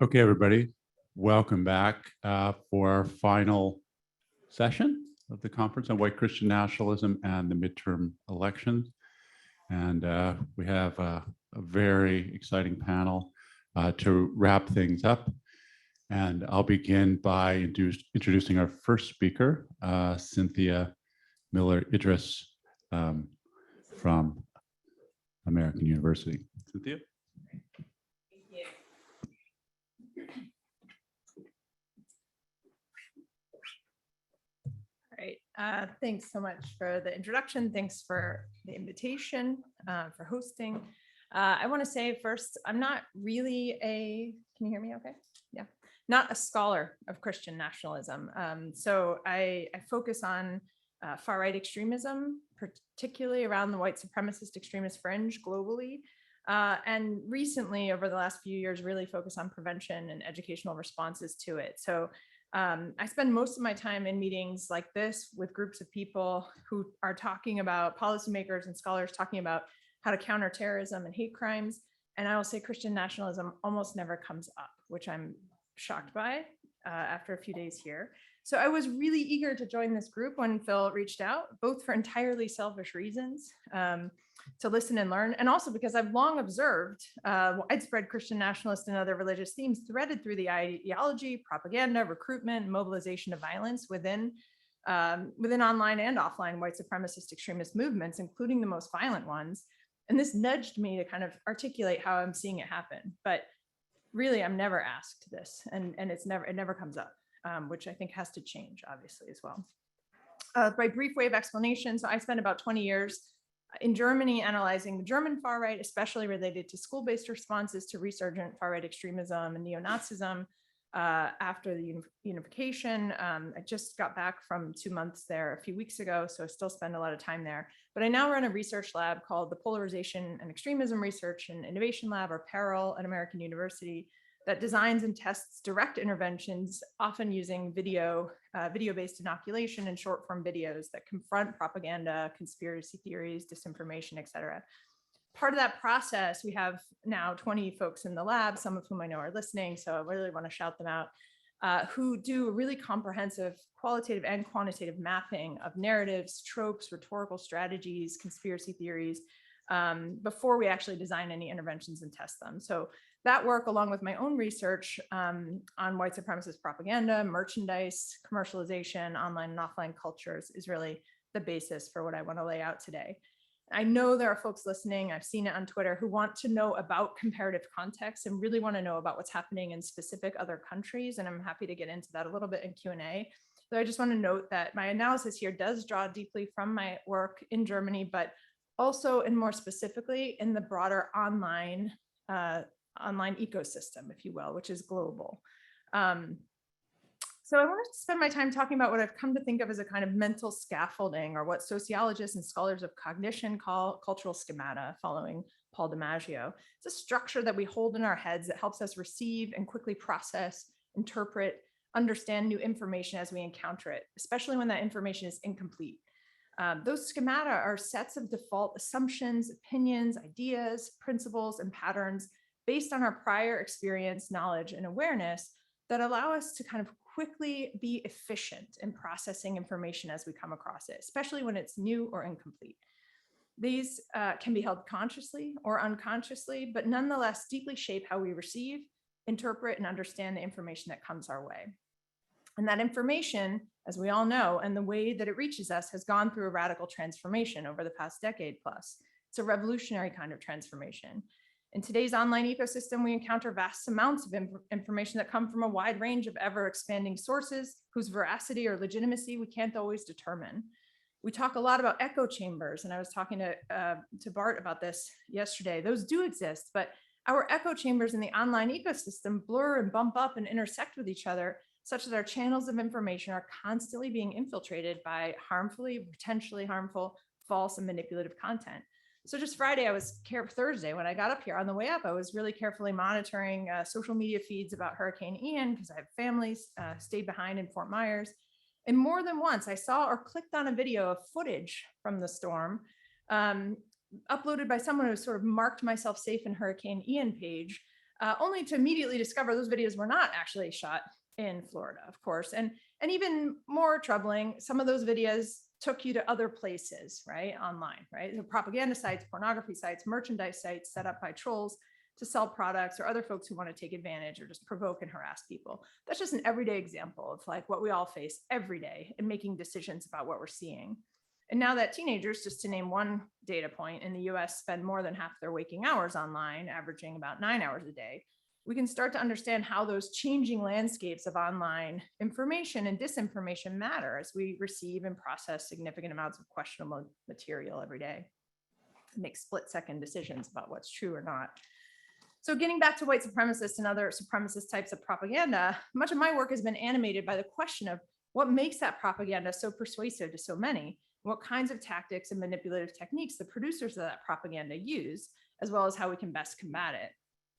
Okay, everybody, welcome back for our final session of the conference on White Christian Nationalism and the midterm elections. And we have a very exciting panel to wrap things up. And I'll begin by introducing our first speaker, Cynthia Miller-Idriss from American University. Cynthia? Thanks so much for the introduction. Thanks for the invitation, for hosting. I want to say first, I'm not really can you hear me okay? Yeah, not a scholar of Christian nationalism. So I focus on far-right extremism, particularly around the white supremacist extremist fringe globally. And recently, over the last few years, really focus on prevention and educational responses to it. So I spend most of my time in meetings like this with groups of people who are talking about policymakers and scholars talking about how to counter terrorism and hate crimes. And I will say Christian nationalism almost never comes up, which I'm shocked by after a few days here. So I was really eager to join this group when Phil reached out, both for entirely selfish reasons, to listen and learn, and also because I've long observed widespread Christian nationalist and other religious themes threaded through the ideology, propaganda, recruitment, mobilization of violence within online and offline white supremacist extremist movements, including the most violent ones. And this nudged me to kind of articulate how I'm seeing it happen. But really, I'm never asked this, and it never comes up, which I think has to change, obviously, as well. By brief way of explanation, so I spent about 20 years in Germany analyzing the German far right, especially related to school-based responses to resurgent far right extremism and neo-Nazism after the unification. I just got back from 2 months there a few weeks ago, so I still spend a lot of time there. But I now run a research lab called the Polarization and Extremism Research and Innovation Lab, or PARIL, at American University, that designs and tests direct interventions, often using video-based inoculation and short-form videos that confront propaganda, conspiracy theories, disinformation, et cetera. Part of that process, we have now 20 folks in the lab, some of whom I know are listening, so I really want to shout them out, who do a really comprehensive qualitative and quantitative mapping of narratives, tropes, rhetorical strategies, conspiracy theories, before we actually design any interventions and test them. So that work, along with my own research on white supremacist propaganda, merchandise, commercialization, online and offline cultures, is really the basis for what I want to lay out today. I know there are folks listening, I've seen it on Twitter, who want to know about comparative context and really want to know about what's happening in specific other countries, and I'm happy to get into that a little bit in Q&A. So I just want to note that my analysis here does draw deeply from my work in Germany, but also, and more specifically, in the broader online ecosystem, if you will, which is global. So I wanted to spend my time talking about what I've come to think of as a kind of mental scaffolding, or what sociologists and scholars of cognition call cultural schemata, following Paul DiMaggio. It's a structure that we hold in our heads that helps us receive and quickly process, interpret, understand new information as we encounter it, especially when that information is incomplete. Those schemata are sets of default assumptions, opinions, ideas, principles, and patterns based on our prior experience, knowledge, and awareness that allow us to kind of quickly be efficient in processing information as we come across it, especially when it's new or incomplete. These can be held consciously or unconsciously, but nonetheless deeply shape how we receive, interpret, and understand the information that comes our way. And that information, as we all know, and the way that it reaches us has gone through a radical transformation over the past decade plus. It's a revolutionary kind of transformation. In today's online ecosystem, we encounter vast amounts of information that come from a wide range of ever-expanding sources whose veracity or legitimacy we can't always determine. We talk a lot about echo chambers, and I was talking to Bart about this yesterday. Those do exist, but our echo chambers in the online ecosystem blur and bump up and intersect with each other, such that our channels of information are constantly being infiltrated by harmfully, potentially harmful, false, and manipulative content. So just Thursday, when I got up here on the way up, I was really carefully monitoring social media feeds about Hurricane Ian, because I have families stayed behind in Fort Myers. And more than once, I saw or clicked on a video of footage from the storm uploaded by someone who sort of marked myself safe in Hurricane Ian page, only to immediately discover those videos were not actually shot in Florida, of course. And even more troubling, some of those videos took you to other places, right, online, right? The propaganda sites, pornography sites, merchandise sites set up by trolls to sell products or other folks who want to take advantage or just provoke and harass people. That's just an everyday example of like what we all face every day in making decisions about what we're seeing. And now that teenagers, just to name one data point, in the US spend more than half their waking hours online, averaging about 9 hours a day, we can start to understand how those changing landscapes of online information and disinformation matter as we receive and process significant amounts of questionable material every day, make split-second decisions about what's true or not. So getting back to white supremacists and other supremacist types of propaganda, much of my work has been animated by the question of what makes that propaganda so persuasive to so many, and what kinds of tactics and manipulative techniques the producers of that propaganda use, as well as how we can best combat it.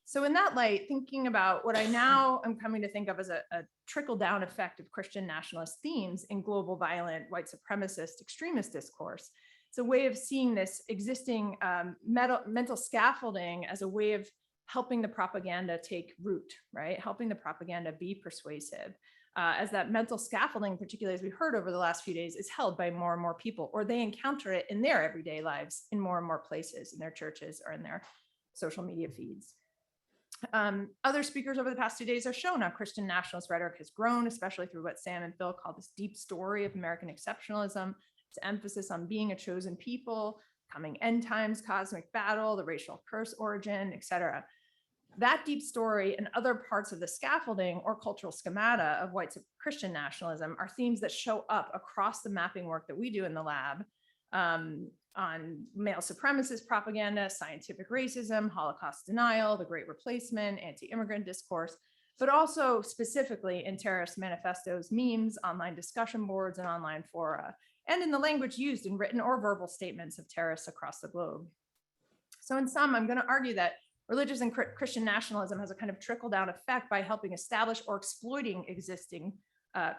So in that light, thinking about what I now am coming to think of as a trickle-down effect of Christian nationalist themes in global violent white supremacist extremist discourse, it's a way of seeing this existing mental scaffolding as a way of helping the propaganda take root, right? Helping the propaganda be persuasive. As that mental scaffolding, particularly as we heard over the last few days, is held by more and more people, or they encounter it in their everyday lives in more and more places, in their churches or in their social media feeds. Other speakers over the past 2 days have shown how Christian nationalist rhetoric has grown, especially through what Sam and Phil call this deep story of American exceptionalism, its emphasis on being a chosen people, coming end times, cosmic battle, the racial curse origin, etc. That deep story and other parts of the scaffolding or cultural schemata of white Christian nationalism are themes that show up across the mapping work that we do in the lab on male supremacist propaganda, scientific racism, Holocaust denial, the Great Replacement, anti-immigrant discourse, but also specifically in terrorist manifestos, memes, online discussion boards, and online fora, and in the language used in written or verbal statements of terrorists across the globe. So in sum, I'm going to argue that religious and Christian nationalism has a kind of trickle-down effect by helping establish or exploiting existing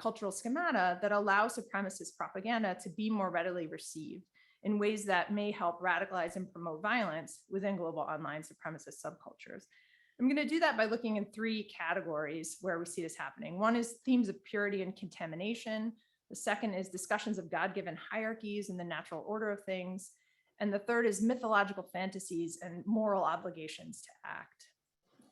cultural schemata that allow supremacist propaganda to be more readily received in ways that may help radicalize and promote violence within global online supremacist subcultures. I'm going to do that by looking in 3 categories where we see this happening. One is themes of purity and contamination. The second is discussions of God-given hierarchies and the natural order of things. And the third is mythological fantasies and moral obligations to act.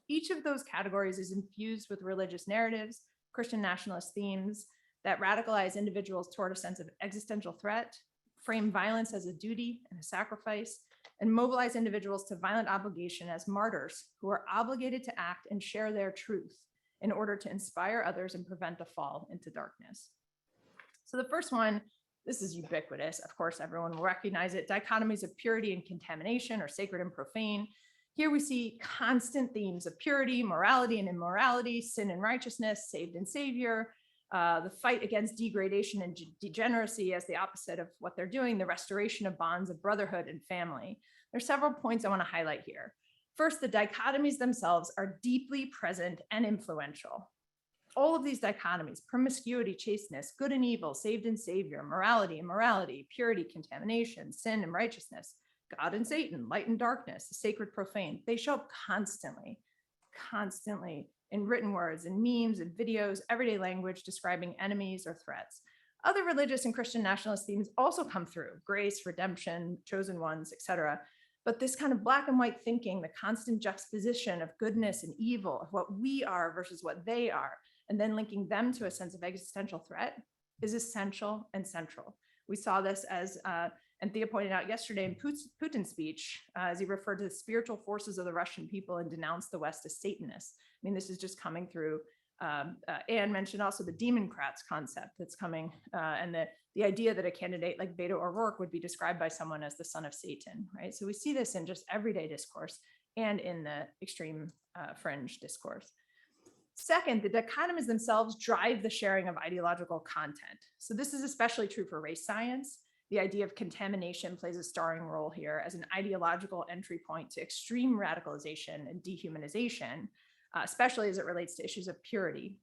Each of those categories is infused with religious narratives, Christian nationalist themes that radicalize individuals toward a sense of existential threat, frame violence as a duty and a sacrifice, and mobilize individuals to violent obligation as martyrs who are obligated to act and share their truth in order to inspire others and prevent the fall into darkness. So the first one, this is ubiquitous. Of course, everyone will recognize it. Dichotomies of purity and contamination, or sacred and profane. Here we see constant themes of purity, morality and immorality, sin and righteousness, saved and savior, the fight against degradation and degeneracy as the opposite of what they're doing, the restoration of bonds of brotherhood and family. There's several points I want to highlight here. First, the dichotomies themselves are deeply present and influential. All of these dichotomies, promiscuity, chasteness, good and evil, saved and savior, morality, immorality, purity, contamination, sin and righteousness, God and Satan, light and darkness, the sacred, profane, they show up constantly in written words and memes and videos, everyday language describing enemies or threats. Other religious and Christian nationalist themes also come through: grace, redemption, chosen ones, etc. But this kind of black and white thinking, the constant juxtaposition of goodness and evil, of what we are versus what they are, and then linking them to a sense of existential threat, is essential and central. We saw this as, and Thea pointed out yesterday in Putin's speech, as he referred to the spiritual forces of the Russian people and denounced the West as Satanists. I mean, this is just coming through. Anne mentioned also the democrats concept that's coming, and the idea that a candidate like Beto O'Rourke would be described by someone as the son of Satan, right? So we see this in just everyday discourse and in the extreme fringe discourse. Second, the dichotomies themselves drive the sharing of ideological content. So this is especially true for race science. The idea of contamination plays a starring role here as an ideological entry point to extreme radicalization and dehumanization, especially as it relates to issues of purity.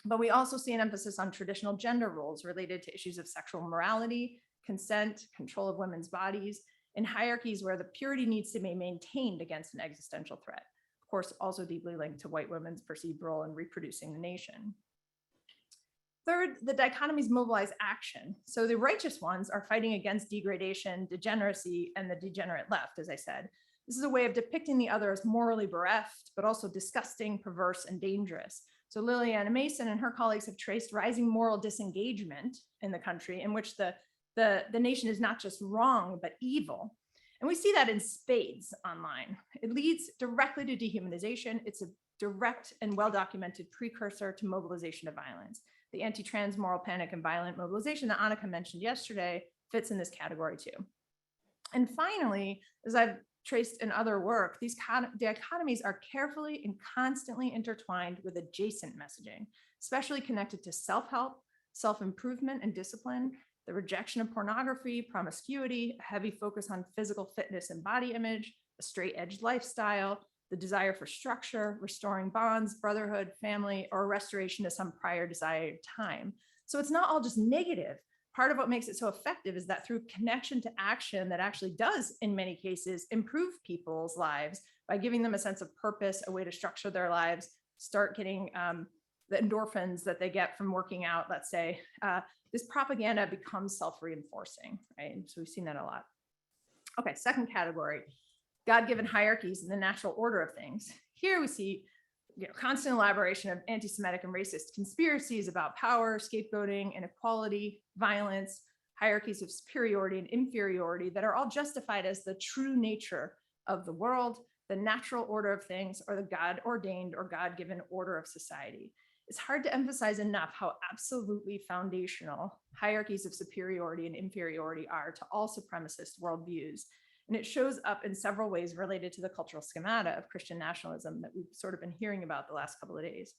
But we also see an emphasis on traditional gender roles related to issues of sexual morality, consent, control of women's bodies, in hierarchies where the purity needs to be maintained against an existential threat. Of course, also deeply linked to white women's perceived role in reproducing the nation. Third, the dichotomies mobilize action. So the righteous ones are fighting against degradation, degeneracy, and the degenerate left, as I said. This is a way of depicting the other as morally bereft, but also disgusting, perverse, and dangerous. So Liliana Mason and her colleagues have traced rising moral disengagement in the country in which the nation is not just wrong, but evil. And we see that in spades online. It leads directly to dehumanization. It's a direct and well-documented precursor to mobilization of violence. The anti-trans moral panic and violent mobilization that Annika mentioned yesterday fits in this category too. And finally, as I've traced in other work, these dichotomies are carefully and constantly intertwined with adjacent messaging, especially connected to self-help, self-improvement and discipline, the rejection of pornography, promiscuity, a heavy focus on physical fitness and body image, a straight-edged lifestyle, the desire for structure, restoring bonds, brotherhood, family, or restoration to some prior desired time. So it's not all just negative. Part of what makes it so effective is that through connection to action that actually does, in many cases, improve people's lives by giving them a sense of purpose, a way to structure their lives, start getting the endorphins that they get from working out, let's say, this propaganda becomes self-reinforcing, right? And so we've seen that a lot. Okay, second category, God-given hierarchies in the natural order of things. Here we see constant elaboration of anti-Semitic and racist conspiracies about power, scapegoating, inequality, violence, hierarchies of superiority and inferiority that are all justified as the true nature of the world, the natural order of things, or the God-ordained or God-given order of society. It's hard to emphasize enough how absolutely foundational hierarchies of superiority and inferiority are to all supremacist worldviews. And it shows up in several ways related to the cultural schemata of Christian nationalism that we've sort of been hearing about the last couple of days.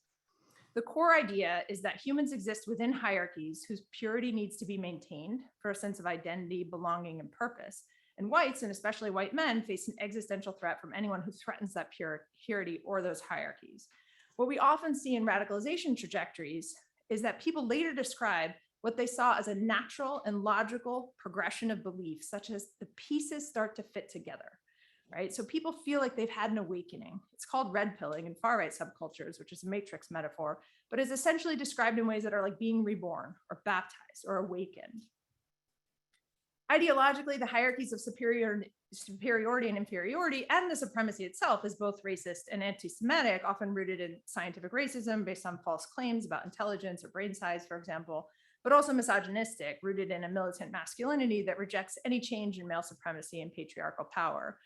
The core idea is that humans exist within hierarchies whose purity needs to be maintained for a sense of identity, belonging, and purpose. And whites, and especially white men, face an existential threat from anyone who threatens that purity or those hierarchies. What we often see in radicalization trajectories is that people later describe what they saw as a natural and logical progression of beliefs, such as the pieces start to fit together, right? So people feel like they've had an awakening. It's called red pilling in far-right subcultures, which is a matrix metaphor, but is essentially described in ways that are like being reborn or baptized or awakened. Ideologically, the hierarchies of superiority and inferiority and the supremacy itself is both racist and anti-Semitic, often rooted in scientific racism based on false claims about intelligence or brain size, for example, but also misogynistic, rooted in a militant masculinity that rejects any change in male supremacy and patriarchal power.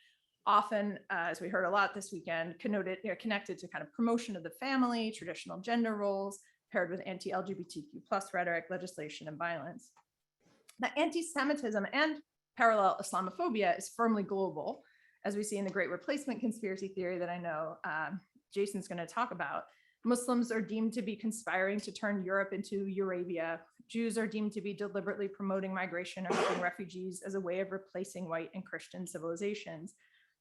Often, as we heard a lot this weekend, connected to kind of promotion of the family, traditional gender roles, paired with anti-LGBTQ+ rhetoric, legislation, and violence. That anti-Semitism and parallel Islamophobia is firmly global, as we see in the Great Replacement conspiracy theory that I know Jason's going to talk about. Muslims are deemed to be conspiring to turn Europe into Eurabia. Jews are deemed to be deliberately promoting migration or helping refugees as a way of replacing white and Christian civilizations.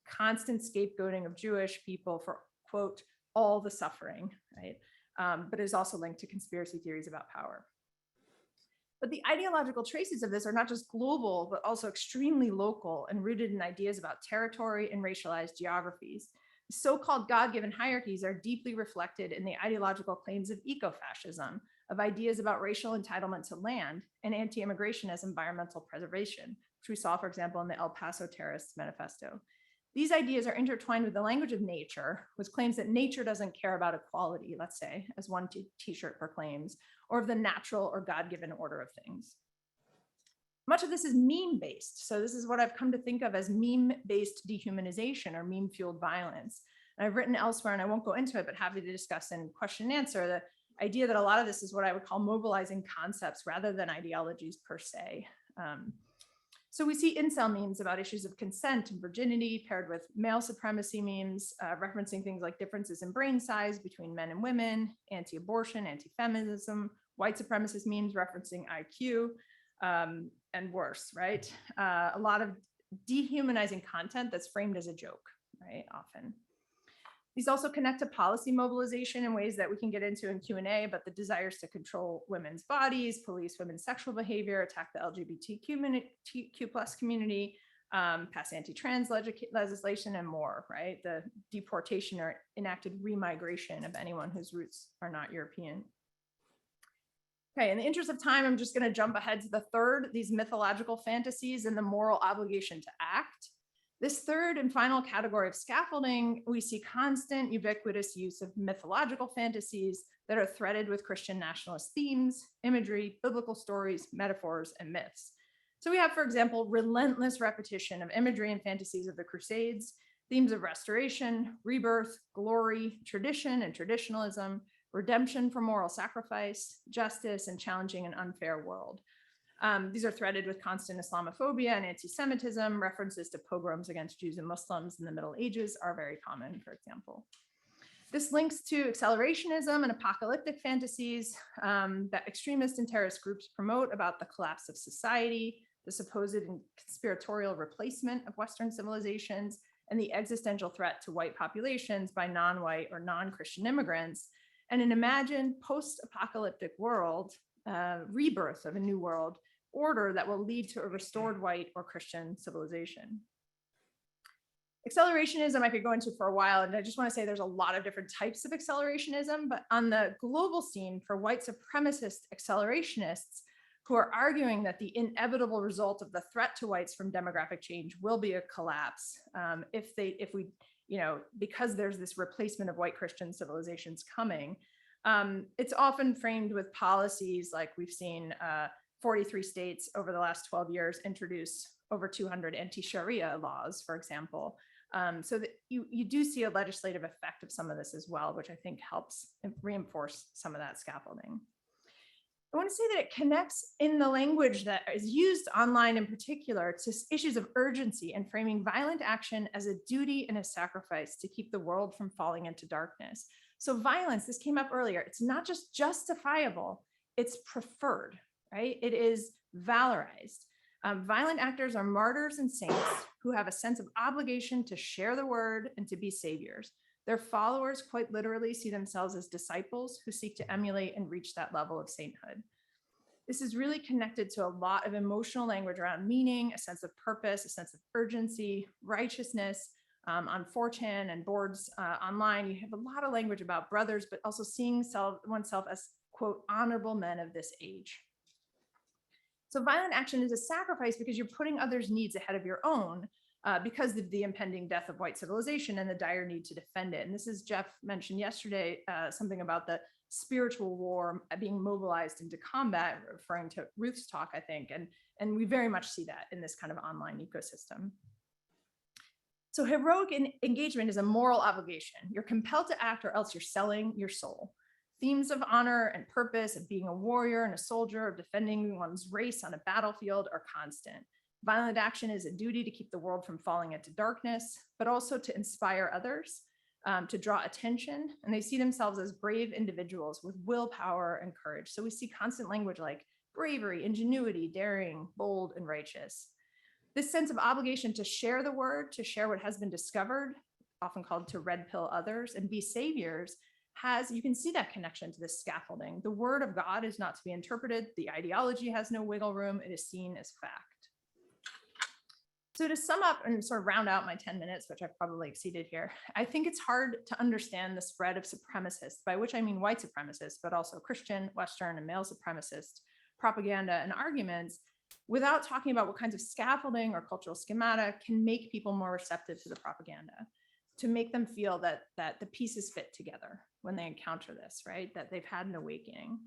Constant scapegoating of Jewish people for, quote, all the suffering, right? But is also linked to conspiracy theories about power. But the ideological traces of this are not just global, but also extremely local and rooted in ideas about territory and racialized geographies. So-called God-given hierarchies are deeply reflected in the ideological claims of ecofascism, of ideas about racial entitlement to land, and anti-immigration as environmental preservation, which we saw, for example, in the El Paso Terrorists Manifesto. These ideas are intertwined with the language of nature, which claims that nature doesn't care about equality, let's say, as one t-shirt proclaims, or of the natural or God-given order of things. Much of this is meme-based. So this is what I've come to think of as meme-based dehumanization or meme-fueled violence. And I've written elsewhere, and I won't go into it, but happy to discuss in question and answer, the idea that a lot of this is what I would call mobilizing concepts rather than ideologies per se. So we see incel memes about issues of consent and virginity paired with male supremacy memes, referencing things like differences in brain size between men and women, anti-abortion, anti-feminism, white supremacist memes referencing IQ, and worse, right? A lot of dehumanizing content that's framed as a joke, right, often. These also connect to policy mobilization in ways that we can get into in Q&A, but the desires to control women's bodies, police women's sexual behavior, attack the LGBTQ+ community, pass anti-trans legislation, and more, right? The deportation or enacted remigration of anyone whose roots are not European. Okay, in the interest of time, I'm just going to jump ahead to the third, these mythological fantasies and the moral obligation to act. This third and final category of scaffolding, we see constant, ubiquitous use of mythological fantasies that are threaded with Christian nationalist themes, imagery, biblical stories, metaphors, and myths. So we have, for example, relentless repetition of imagery and fantasies of the Crusades, themes of restoration, rebirth, glory, tradition and traditionalism, redemption from moral sacrifice, justice, and challenging an unfair world. These are threaded with constant Islamophobia and anti-Semitism. References to pogroms against Jews and Muslims in the Middle Ages are very common, for example. This links to accelerationism and apocalyptic fantasies that extremist and terrorist groups promote about the collapse of society, the supposed conspiratorial replacement of Western civilizations, and the existential threat to white populations by non-white or non-Christian immigrants, and an imagined post-apocalyptic world, rebirth of a new world order that will lead to a restored white or Christian civilization. Accelerationism I could go into for a while, and I just want to say there's a lot of different types of accelerationism, but on the global scene for white supremacist accelerationists who are arguing that the inevitable result of the threat to whites from demographic change will be a collapse because there's this replacement of white Christian civilizations coming. It's often framed with policies like we've seen 43 states over the last 12 years introduce over 200 anti-Sharia laws, for example. So that you do see a legislative effect of some of this as well, which I think helps reinforce some of that scaffolding. I want to say that it connects in the language that is used online in particular to issues of urgency and framing violent action as a duty and a sacrifice to keep the world from falling into darkness. So violence, this came up earlier, it's not just justifiable, it's preferred, right? It is valorized. Violent actors are martyrs and saints who have a sense of obligation to share the word and to be saviors. Their followers quite literally see themselves as disciples who seek to emulate and reach that level of sainthood. This is really connected to a lot of emotional language around meaning, a sense of purpose, a sense of urgency, righteousness. On 4chan and boards online, you have a lot of language about brothers, but also seeing oneself as, quote, honorable men of this age. So violent action is a sacrifice because you're putting others' needs ahead of your own because of the impending death of white civilization and the dire need to defend it. And this is, Jeff mentioned yesterday, something about the spiritual war being mobilized into combat, referring to Ruth's talk, I think. And we very much see that in this kind of online ecosystem. So heroic engagement is a moral obligation. You're compelled to act or else you're selling your soul. Themes of honor and purpose, of being a warrior and a soldier, of defending one's race on a battlefield are constant. Violent action is a duty to keep the world from falling into darkness, but also to inspire others, to draw attention, and they see themselves as brave individuals with willpower and courage. So we see constant language like bravery, ingenuity, daring, bold, and righteous. This sense of obligation to share the word, to share what has been discovered, often called to red pill others and be saviors, you can see that connection to this scaffolding. The word of God is not to be interpreted. The ideology has no wiggle room. It is seen as fact. So to sum up and sort of round out my 10 minutes, which I've probably exceeded here, I think it's hard to understand the spread of supremacists, by which I mean white supremacists, but also Christian, Western, and male supremacist propaganda and arguments, without talking about what kinds of scaffolding or cultural schemata can make people more receptive to the propaganda, to make them feel that the pieces fit together when they encounter this, right? That they've had an awakening.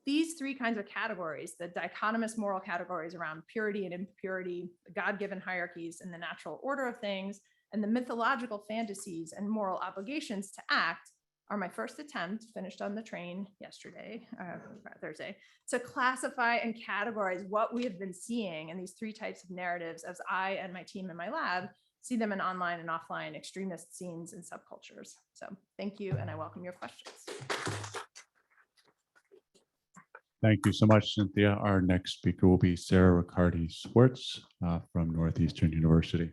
These three kinds of categories, the dichotomous moral categories around purity and impurity, the God-given hierarchies and the natural order of things, and the mythological fantasies and moral obligations to act, are my first attempt, finished on the train yesterday, Thursday, to classify and categorize what we have been seeing in these three types of narratives as I and my team in my lab see them in online and offline extremist scenes and subcultures. So thank you, and I welcome your questions. Thank you so much, Cynthia. Our next speaker will be Sarah Riccardi-Swartz from Northeastern University.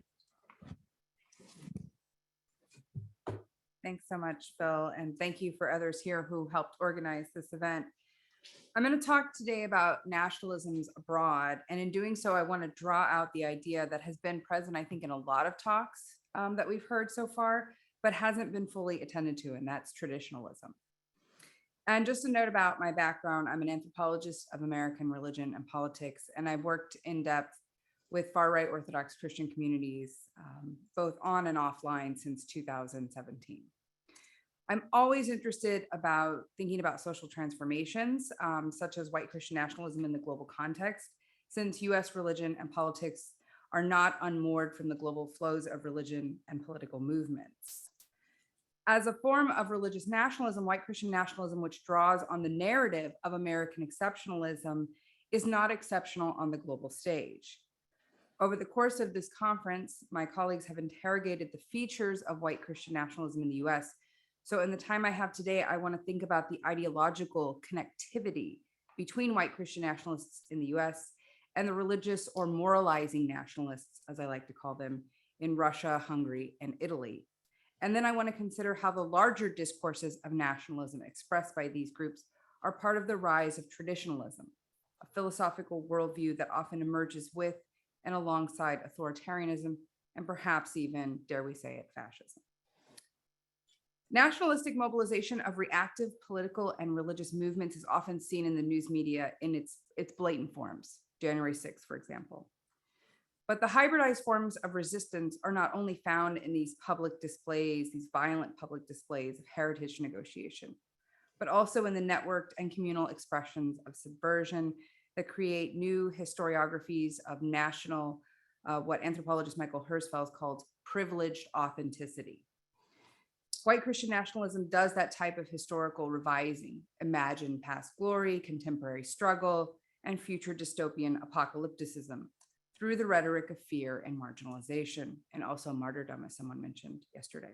Thanks so much, Phil, and thank you for others here who helped organize this event. I'm going to talk today about nationalisms abroad. And in doing so, I want to draw out the idea that has been present, I think, in a lot of talks that we've heard so far, but hasn't been fully attended to, and that's traditionalism. And just a note about my background, I'm an anthropologist of American religion and politics, and I've worked in depth with far-right Orthodox Christian communities, both on and offline since 2017. I'm always interested about thinking about social transformations, such as white Christian nationalism in the global context, since US religion and politics are not unmoored from the global flows of religion and political movements. As a form of religious nationalism, white Christian nationalism, which draws on the narrative of American exceptionalism, is not exceptional on the global stage. Over the course of this conference, my colleagues have interrogated the features of white Christian nationalism in the US. So in the time I have today, I want to think about the ideological connectivity between white Christian nationalists in the US and the religious or moralizing nationalists, as I like to call them, in Russia, Hungary, and Italy. And then I want to consider how the larger discourses of nationalism expressed by these groups are part of the rise of traditionalism, a philosophical worldview that often emerges with and alongside authoritarianism, and perhaps even, dare we say it, fascism. Nationalistic mobilization of reactive political and religious movements is often seen in the news media in its blatant forms, January 6th, for example. But the hybridized forms of resistance are not only found in these public displays, these violent public displays of heritage negotiation, but also in the networked and communal expressions of subversion that create new historiographies of national, what anthropologist Michael Herzfeld calls privileged authenticity. White Christian nationalism does that type of historical revising, imagine past glory, contemporary struggle, and future dystopian apocalypticism through the rhetoric of fear and marginalization, and also martyrdom, as someone mentioned yesterday.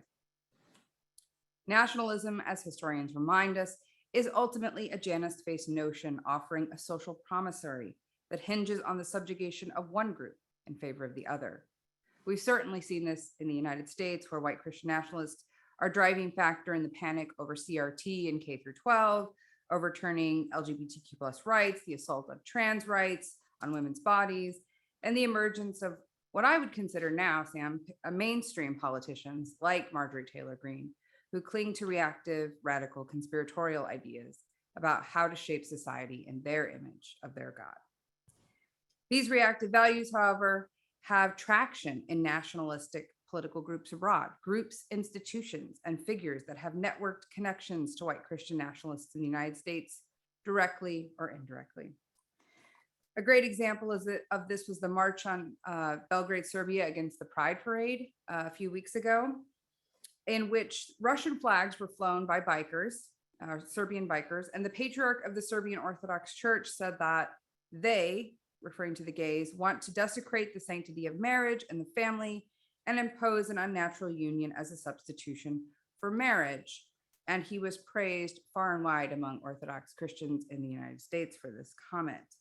Nationalism, as historians remind us, is ultimately a Janus-based notion offering a social promissory that hinges on the subjugation of one group in favor of the other. We've certainly seen this in the United States, where white Christian nationalists are driving factor in the panic over CRT in K through 12, overturning LGBTQ plus rights, the assault of trans rights on women's bodies, and the emergence of what I would consider now, Sam, mainstream politicians like Marjorie Taylor Greene, who cling to reactive, radical, conspiratorial ideas about how to shape society in their image of their God. These reactive values, however, have traction in nationalistic political groups abroad, groups, institutions, and figures that have networked connections to white Christian nationalists in the United States, directly or indirectly. A great example of this was the march on Belgrade, Serbia against the Pride Parade a few weeks ago, in which Russian flags were flown by bikers, Serbian bikers, and the patriarch of the Serbian Orthodox Church said that they, referring to the gays, want to desecrate the sanctity of marriage and the family and impose an unnatural union as a substitution for marriage. And he was praised far and wide among Orthodox Christians in the United States for this comment.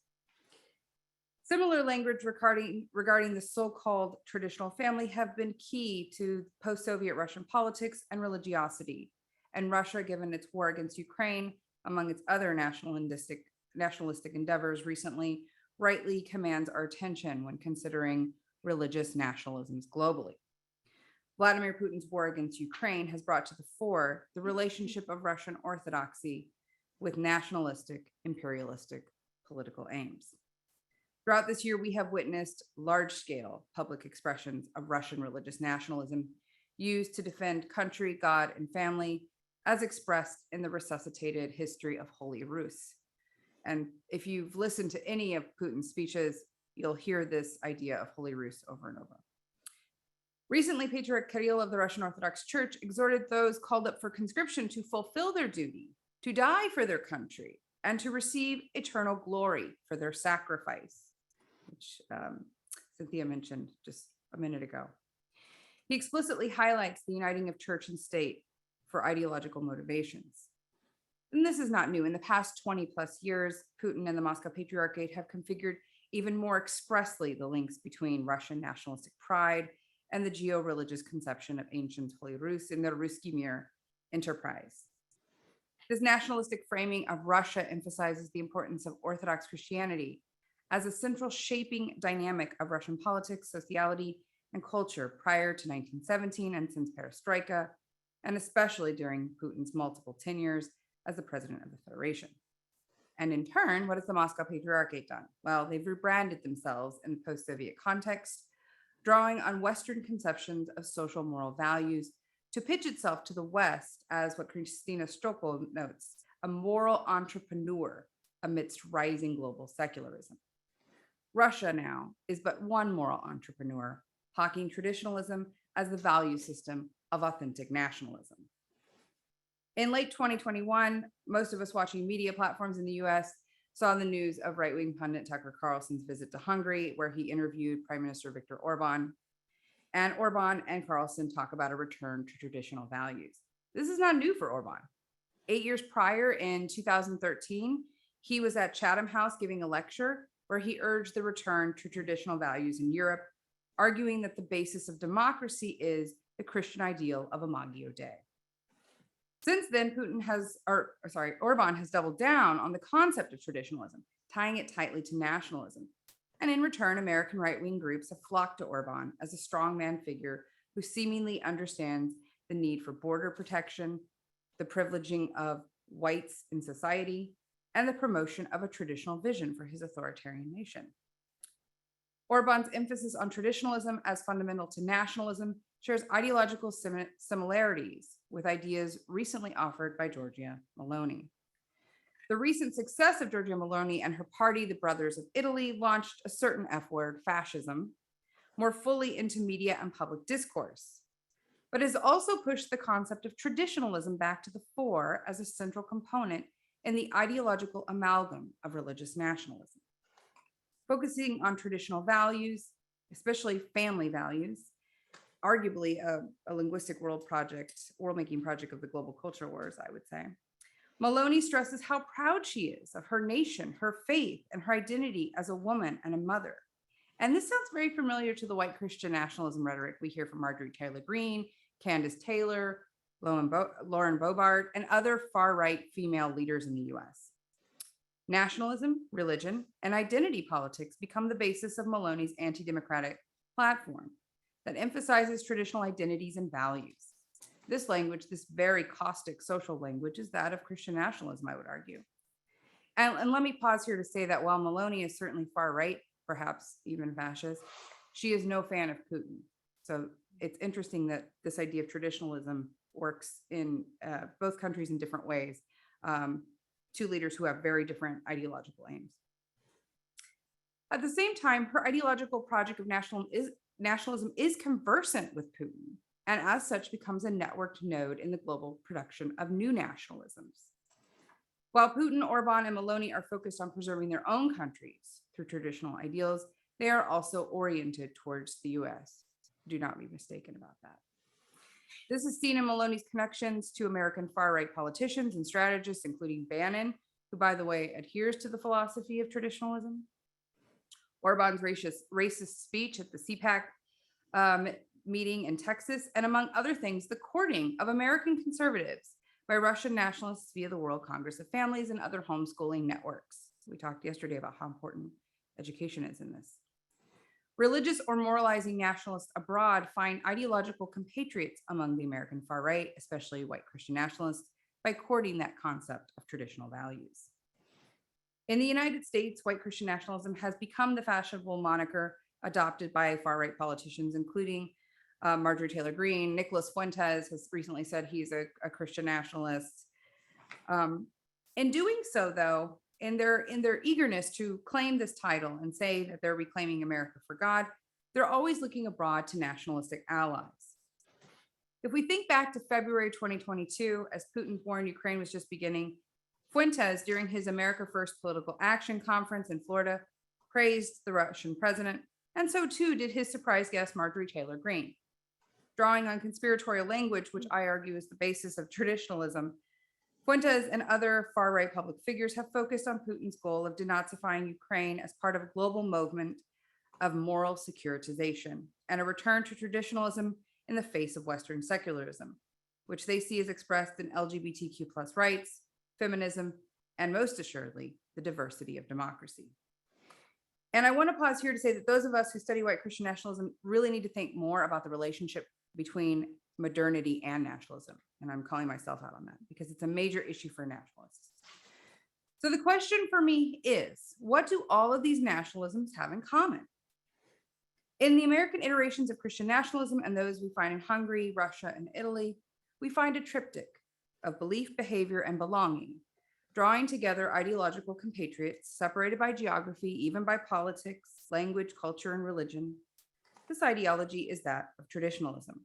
Similar language regarding the so-called traditional family have been key to post-Soviet Russian politics and religiosity. And Russia, given its war against Ukraine, among its other nationalistic endeavors recently, rightly commands our attention when considering religious nationalisms globally. Vladimir Putin's war against Ukraine has brought to the fore the relationship of Russian orthodoxy with nationalistic, imperialistic political aims. Throughout this year, we have witnessed large-scale public expressions of Russian religious nationalism used to defend country, God, and family, as expressed in the resuscitated history of Holy Rus. And if you've listened to any of Putin's speeches, you'll hear this idea of Holy Rus over and over. Recently, Patriarch Kirill of the Russian Orthodox Church exhorted those called up for conscription to fulfill their duty, to die for their country, and to receive eternal glory for their sacrifice, which Cynthia mentioned just a minute ago. He explicitly highlights the uniting of church and state for ideological motivations. And this is not new. In the past 20 plus years, Putin and the Moscow Patriarchate have configured even more expressly the links between Russian nationalistic pride and the geo-religious conception of ancient Holy Rus in the Ruski Mir enterprise. This nationalistic framing of Russia emphasizes the importance of Orthodox Christianity as a central shaping dynamic of Russian politics, sociality, and culture prior to 1917 and since Perestroika, and especially during Putin's multiple tenures as the president of the Federation. And in turn, what has the Moscow Patriarchate done? Well, they've rebranded themselves in the post-Soviet context, drawing on Western conceptions of social moral values to pitch itself to the West as what Christina Stropel notes, a moral entrepreneur amidst rising global secularism. Russia now is but one moral entrepreneur, hawking traditionalism as the value system of authentic nationalism. In late 2021, most of us watching media platforms in the US saw the news of right-wing pundit Tucker Carlson's visit to Hungary, where he interviewed Prime Minister Viktor Orban. And Orban and Carlson talk about a return to traditional values. This is not new for Orban. 8 years prior, in 2013, he was at Chatham House giving a lecture where he urged the return to traditional values in Europe, arguing that the basis of democracy is the Christian ideal of Imago Dei. Since then, Orban has doubled down on the concept of traditionalism, tying it tightly to nationalism. And in return, American right-wing groups have flocked to Orban as a strongman figure who seemingly understands the need for border protection, the privileging of whites in society, and the promotion of a traditional vision for his authoritarian nation. Orban's emphasis on traditionalism as fundamental to nationalism shares ideological similarities with ideas recently offered by Giorgia Meloni. The recent success of Giorgia Meloni and her party, the Brothers of Italy, launched a certain F word, fascism, more fully into media and public discourse, but has also pushed the concept of traditionalism back to the fore as a central component in the ideological amalgam of religious nationalism. Focusing on traditional values, especially family values, arguably a linguistic world-making project of the global culture wars, I would say. Meloni stresses how proud she is of her nation, her faith, and her identity as a woman and a mother. And this sounds very familiar to the white Christian nationalism rhetoric we hear from Marjorie Taylor Greene, Candace Taylor, Lauren Boebert, and other far-right female leaders in the US. Nationalism, religion, and identity politics become the basis of Meloni's anti-democratic platform that emphasizes traditional identities and values. This language, this very caustic social language, is that of Christian nationalism, I would argue. And let me pause here to say that while Meloni is certainly far right, perhaps even fascist, she is no fan of Putin. So it's interesting that this idea of traditionalism works in both countries in different ways. Two leaders who have very different ideological aims. At the same time, her ideological project of nationalism is conversant with Putin, and as such becomes a networked node in the global production of new nationalisms. While Putin, Orban, and Meloni are focused on preserving their own countries through traditional ideals, they are also oriented towards the US. Do not be mistaken about that. This is seen in Meloni's connections to American far-right politicians and strategists, including Bannon, who, by the way, adheres to the philosophy of traditionalism. Orban's racist speech at the CPAC meeting in Texas, and among other things, the courting of American conservatives by Russian nationalists via the World Congress of Families and other homeschooling networks. We talked yesterday about how important education is in this. Religious or moralizing nationalists abroad find ideological compatriots among the American far right, especially white Christian nationalists, by courting that concept of traditional values. In the United States, white Christian nationalism has become the fashionable moniker adopted by far right politicians, including Marjorie Taylor Greene. Nicholas Fuentes has recently said he's a Christian nationalist. In doing so, though, in their eagerness to claim this title and say that they're reclaiming America for God, they're always looking abroad to nationalistic allies. If we think back to February 2022, as Putin's war in Ukraine was just beginning, Fuentes, during his America First Political Action Conference in Florida, praised the Russian president, and so too did his surprise guest, Marjorie Taylor Greene. Drawing on conspiratorial language, which I argue is the basis of traditionalism, Fuentes and other far-right public figures have focused on Putin's goal of denazifying Ukraine as part of a global movement of moral securitization and a return to traditionalism in the face of Western secularism, which they see as expressed in LGBTQ+ rights, feminism, and most assuredly, the diversity of democracy. And I want to pause here to say that those of us who study white Christian nationalism really need to think more about the relationship between modernity and nationalism. And I'm calling myself out on that because it's a major issue for nationalists. So the question for me is, what do all of these nationalisms have in common? In the American iterations of Christian nationalism and those we find in Hungary, Russia, and Italy, we find a triptych of belief, behavior, and belonging, drawing together ideological compatriots separated by geography, even by politics, language, culture, and religion. This ideology is that of traditionalism.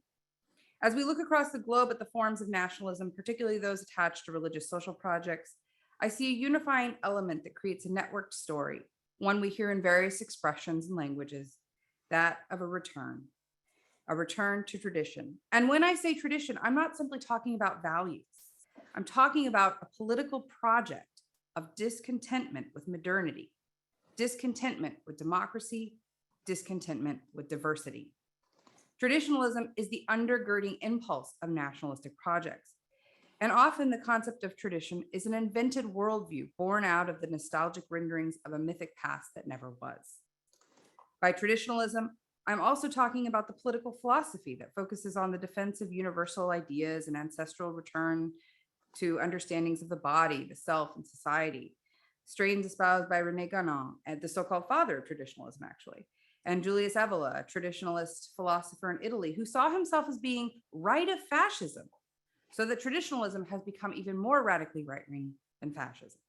As we look across the globe at the forms of nationalism, particularly those attached to religious social projects, I see a unifying element that creates a networked story, one we hear in various expressions and languages, that of a return to tradition. And when I say tradition, I'm not simply talking about values. I'm talking about a political project of discontentment with modernity, discontentment with democracy, discontentment with diversity. Traditionalism is the undergirding impulse of nationalistic projects. And often the concept of tradition is an invented worldview born out of the nostalgic renderings of a mythic past that never was. By traditionalism, I'm also talking about the political philosophy that focuses on the defense of universal ideas and ancestral return to understandings of the body, the self, and society, strains espoused by René Guénon, and the so-called father of traditionalism, actually, and Julius Evola, a traditionalist philosopher in Italy, who saw himself as being right of fascism, so that traditionalism has become even more radically right-wing than fascism.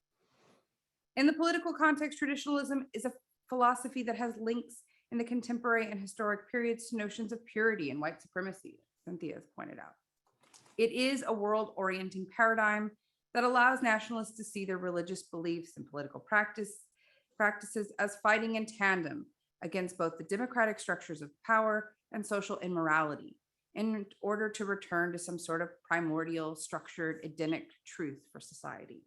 In the political context, traditionalism is a philosophy that has links in the contemporary and historic periods to notions of purity and white supremacy, Cynthia has pointed out. It is a world-orienting paradigm that allows nationalists to see their religious beliefs and political practices as fighting in tandem against both the democratic structures of power and social immorality in order to return to some sort of primordial, structured, Edenic truth for society.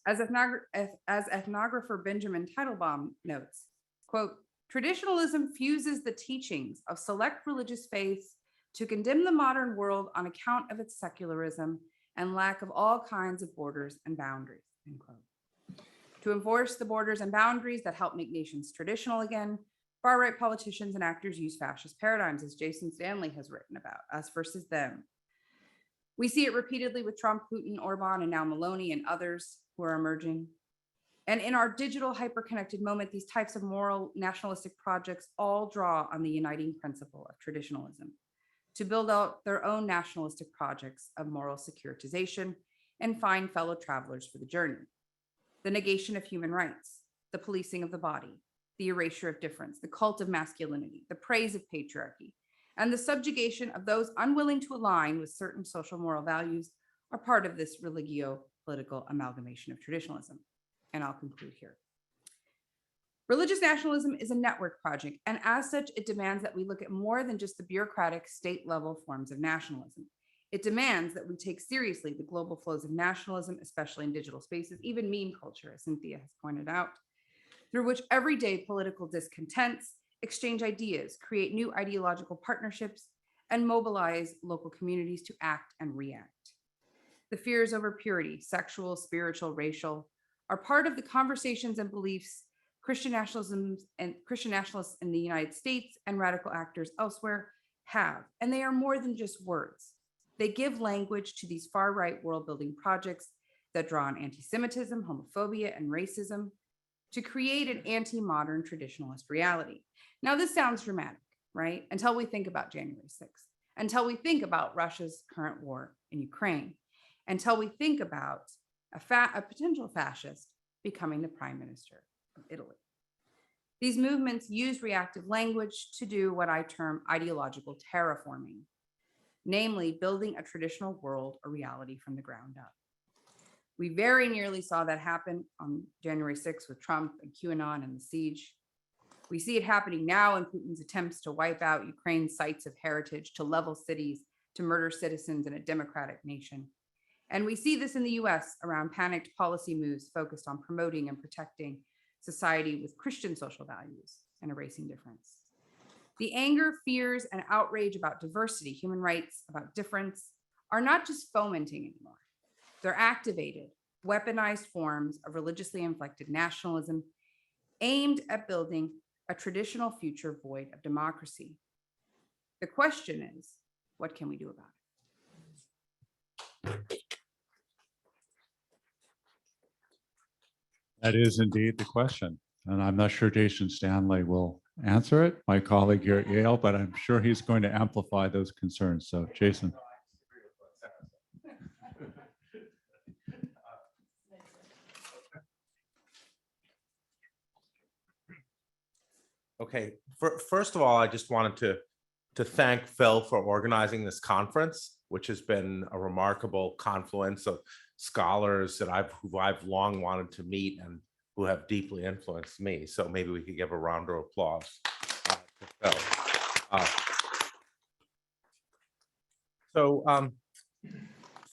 As ethnographer Benjamin Teitelbaum notes, quote, traditionalism fuses the teachings of select religious faiths to condemn the modern world on account of its secularism and lack of all kinds of borders and boundaries, end quote. To enforce the borders and boundaries that help make nations traditional again, far-right politicians and actors use fascist paradigms, as Jason Stanley has written about, us versus them. We see it repeatedly with Trump, Putin, Orban, and now Meloni and others who are emerging. And in our digital hyper-connected moment, these types of moral nationalistic projects all draw on the uniting principle of traditionalism to build out their own nationalistic projects of moral securitization and find fellow travelers for the journey. The negation of human rights, the policing of the body, the erasure of difference, the cult of masculinity, the praise of patriarchy, and the subjugation of those unwilling to align with certain social moral values are part of this religio-political amalgamation of traditionalism. And I'll conclude here. Religious nationalism is a network project, and as such, it demands that we look at more than just the bureaucratic state-level forms of nationalism. It demands that we take seriously the global flows of nationalism, especially in digital spaces, even meme culture, as Cynthia has pointed out, through which everyday political discontents exchange ideas, create new ideological partnerships, and mobilize local communities to act and react. The fears over purity, sexual, spiritual, racial, are part of the conversations and beliefs Christian nationalists in the United States and radical actors elsewhere have, and they are more than just words. They give language to these far-right world-building projects that draw on anti-Semitism, homophobia, and racism to create an anti-modern traditionalist reality. Now, this sounds dramatic, right? Until we think about January 6th, until we think about Russia's current war in Ukraine, until we think about a potential fascist becoming the prime minister of Italy. These movements use reactive language to do what I term ideological terraforming, namely building a traditional world or reality from the ground up. We very nearly saw that happen on January 6th with Trump and QAnon and the siege. We see it happening now in Putin's attempts to wipe out Ukraine's sites of heritage, to level cities, to murder citizens in a democratic nation. And we see this in the US around panicked policy moves focused on promoting and protecting society with Christian social values and erasing difference. The anger, fears, and outrage about diversity, human rights, about difference, are not just fomenting anymore. They're activated weaponized forms of religiously inflected nationalism aimed at building a traditional future void of democracy. The question is, what can we do about it? That is indeed the question. And I'm not sure Jason Stanley will answer it, my colleague here at Yale, but I'm sure he's going to amplify those concerns. So Jason. Okay, first of all, I just wanted to thank Phil for organizing this conference, which has been a remarkable confluence of scholars that who I've long wanted to meet and who have deeply influenced me. So maybe we could give a round of applause to Phil.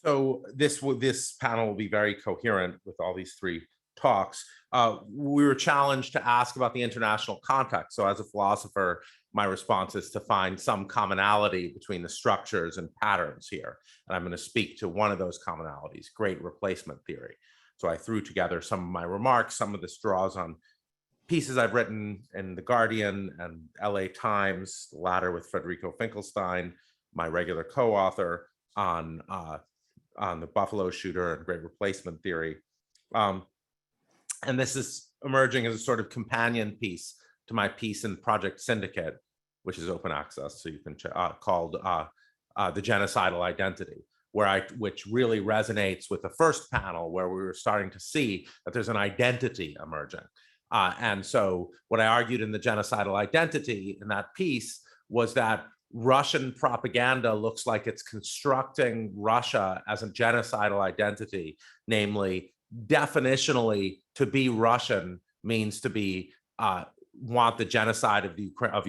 So this panel will be very coherent with all these three talks. We were challenged to ask about the international context. So as a philosopher, my response is to find some commonality between the structures and patterns here. And I'm going to speak to one of those commonalities, great replacement theory. So I threw together some of my remarks. Some of this draws on pieces I've written in The Guardian and LA Times, the latter with Federico Finkelstein, my regular co-author on the Buffalo shooter and great replacement theory. And this is emerging as a sort of companion piece to my piece in Project Syndicate, which is open access, so you can called The Genocidal Identity, which really resonates with the first panel, where we were starting to see that there's an identity emerging. And so what I argued in The Genocidal Identity in that piece was that Russian propaganda looks like it's constructing Russia as a genocidal identity, namely, definitionally, to be Russian means to be want the genocide of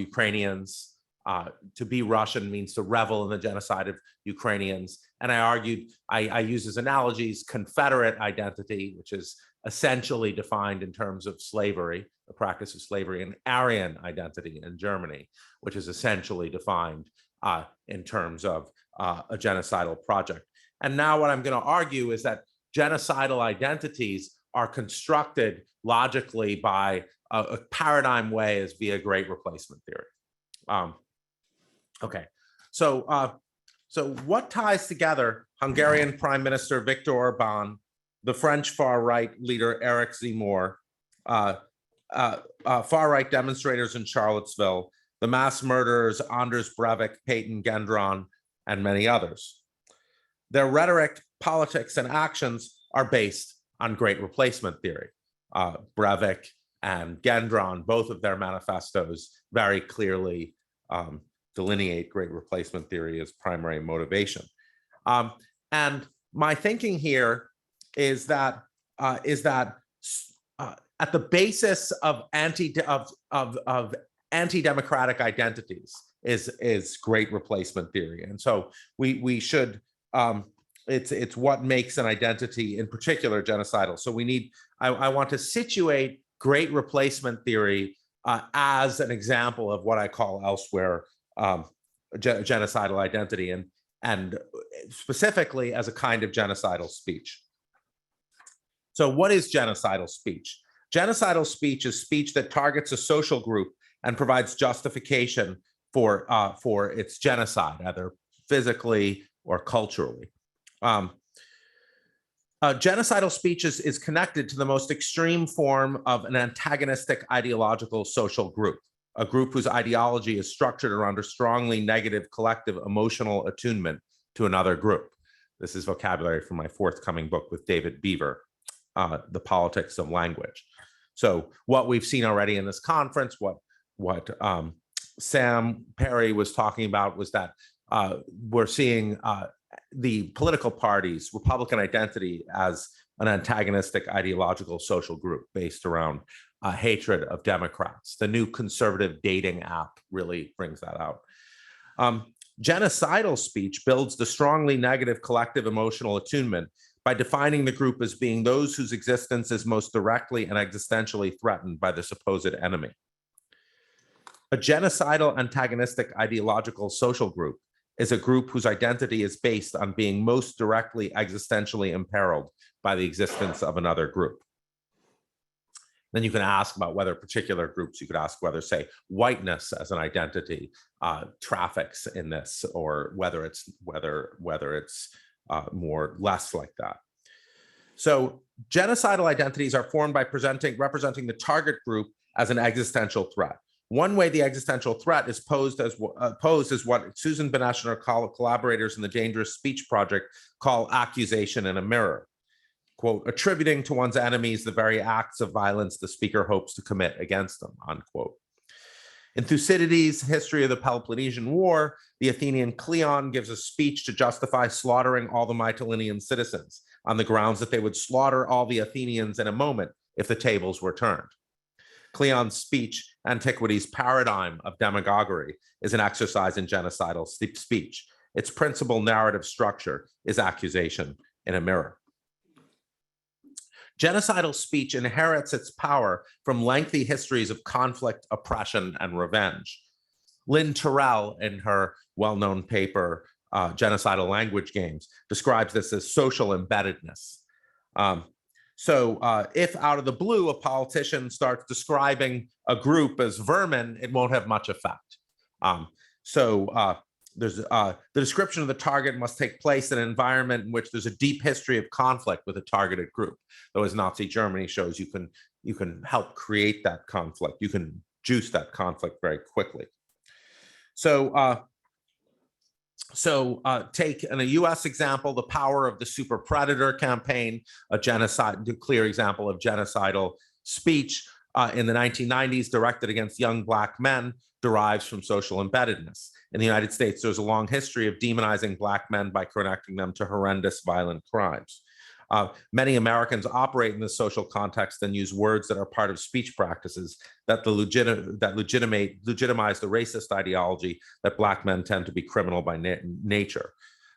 Ukrainians. To be Russian means to revel in the genocide of Ukrainians. And I argued, I use as analogies Confederate identity, which is essentially defined in terms of slavery, the practice of slavery, and Aryan identity in Germany, which is essentially defined in terms of a genocidal project. And now what I'm going to argue is that genocidal identities are constructed logically by a paradigm way as via great replacement theory. Okay, so what ties together Hungarian Prime Minister Viktor Orban, the French far-right leader Eric Zemmour, far-right demonstrators in Charlottesville, the mass murderers Anders Breivik, Peyton Gendron, and many others? Their rhetoric, politics, and actions are based on great replacement theory. Breivik and Gendron, both of their manifestos very clearly delineate great replacement theory as primary motivation. And my thinking here is that at the basis of anti-democratic identities is great replacement theory. And so we should, it's what makes an identity in particular genocidal. So I want to situate great replacement theory as an example of what I call elsewhere genocidal identity, and specifically as a kind of genocidal speech. So what is genocidal speech? Genocidal speech is speech that targets a social group and provides justification for its genocide, either physically or culturally. Genocidal speech is connected to the most extreme form of an antagonistic ideological social group, a group whose ideology is structured around a strongly negative collective emotional attunement to another group. This is vocabulary from my forthcoming book with David Beaver, The Politics of Language. So what we've seen already in this conference, what Sam Perry was talking about, was that we're seeing the political parties, Republican identity, as an antagonistic ideological social group based around hatred of Democrats. The new conservative dating app really brings that out. Genocidal speech builds the strongly negative collective emotional attunement by defining the group as being those whose existence is most directly and existentially threatened by the supposed enemy. A genocidal antagonistic ideological social group is a group whose identity is based on being most directly existentially imperiled by the existence of another group. Then you can ask about whether particular groups, you could ask whether, say, whiteness as an identity traffics in this, or whether it's more less like that. So genocidal identities are formed by representing the target group as an existential threat. One way the existential threat is posed as what Susan Benesch and her collaborators in the Dangerous Speech Project call accusation in a mirror. Quote, attributing to one's enemies the very acts of violence the speaker hopes to commit against them, unquote. In Thucydides' History of the Peloponnesian War, the Athenian Cleon gives a speech to justify slaughtering all the Mytilenean citizens on the grounds that they would slaughter all the Athenians in a moment if the tables were turned. Cleon's speech, Antiquity's paradigm of demagoguery, is an exercise in genocidal speech. Its principal narrative structure is accusation in a mirror. Genocidal speech inherits its power from lengthy histories of conflict, oppression, and revenge. Lynn Terrell, in her well-known paper, Genocidal Language Games, describes this as social embeddedness. If out of the blue, a politician starts describing a group as vermin, it won't have much effect. The description of the target must take place in an environment in which there's a deep history of conflict with a targeted group. Though as Nazi Germany shows, you can help create that conflict. You can juice that conflict very quickly. Take in a US example, the power of the super predator campaign, a clear example of genocidal speech in the 1990s directed against young Black men, derives from social embeddedness. In the United States, there's a long history of demonizing Black men by connecting them to horrendous violent crimes. Many Americans operate in this social context and use words that are part of speech practices that legitimize the racist ideology that Black men tend to be criminal by nature.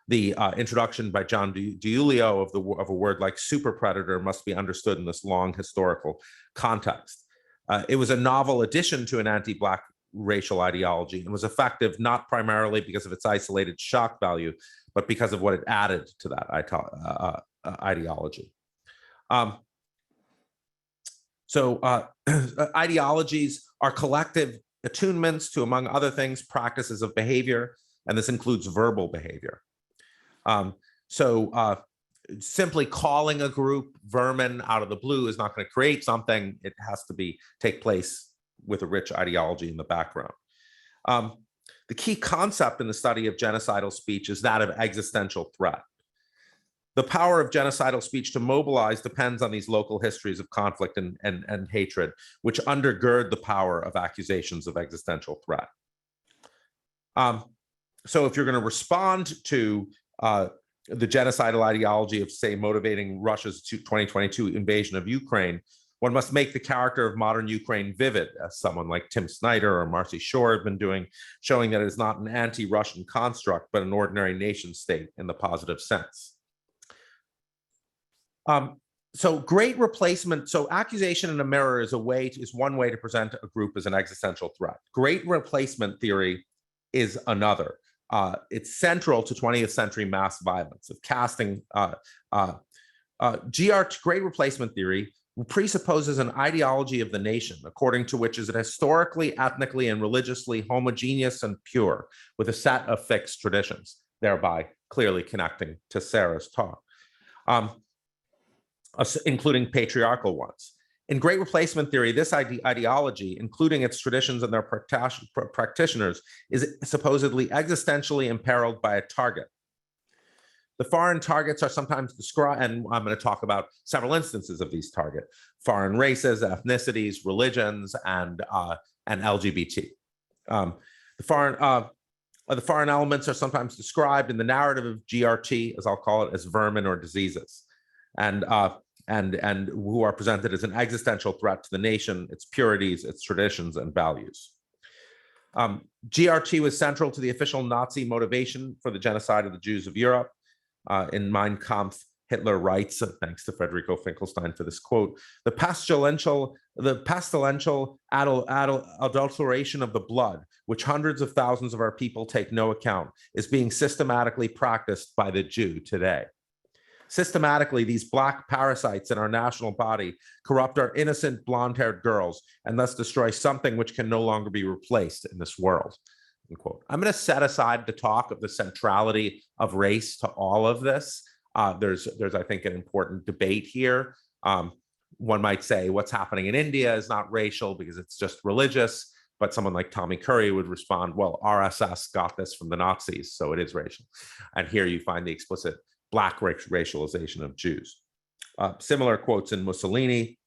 The introduction by John DiIulio of a word like super predator must be understood in this long historical context. It was a novel addition to an anti-Black racial ideology and was effective not primarily because of its isolated shock value, but because of what it added to that ideology. Ideologies are collective attunements to, among other things, practices of behavior, and this includes verbal behavior. Simply calling a group vermin out of the blue is not going to create something. It has to take place with a rich ideology in the background. The key concept in the study of genocidal speech is that of existential threat. The power of genocidal speech to mobilize depends on these local histories of conflict and hatred, which undergird the power of accusations of existential threat. So if you're going to respond to the genocidal ideology of, say, motivating Russia's 2022 invasion of Ukraine, one must make the character of modern Ukraine vivid, as someone like Tim Snyder or Marcy Shore have been doing, showing that it is not an anti-Russian construct, but an ordinary nation state in the positive sense. Great replacement. So accusation in a mirror is one way to present a group as an existential threat. Great replacement theory is another. It's central to 20th century mass violence of casting. Great replacement theory presupposes an ideology of the nation, according to which is it historically, ethnically, and religiously homogeneous and pure, with a set of fixed traditions, thereby clearly connecting to Sarah's talk, including patriarchal ones. In Great Replacement theory, this ideology, including its traditions and their practitioners, is supposedly existentially imperiled by a target. The foreign targets are sometimes described, and I'm going to talk about several instances of these targets: foreign races, ethnicities, religions, and LGBT. The foreign elements are sometimes described in the narrative of GRT, as I'll call it, as vermin or diseases, and who are presented as an existential threat to the nation, its purities, its traditions, and values. GRT was central to the official Nazi motivation for the genocide of the Jews of Europe. In Mein Kampf, Hitler writes, thanks to Federico Finkelstein for this quote, the pestilential adulteration of the blood, which hundreds of thousands of our people take no account, is being systematically practiced by the Jew today. Systematically, these black parasites in our national body corrupt our innocent blonde-haired girls and thus destroy something which can no longer be replaced in this world. Unquote. I'm going to set aside the talk of the centrality of race to all of this. There's, I think, an important debate here. One might say what's happening in India is not racial because it's just religious, but someone like Tommy Curry would respond, well, RSS got this from the Nazis, so it is racial. And here you find the explicit Black racialization of Jews. Similar quotes in Mussolini.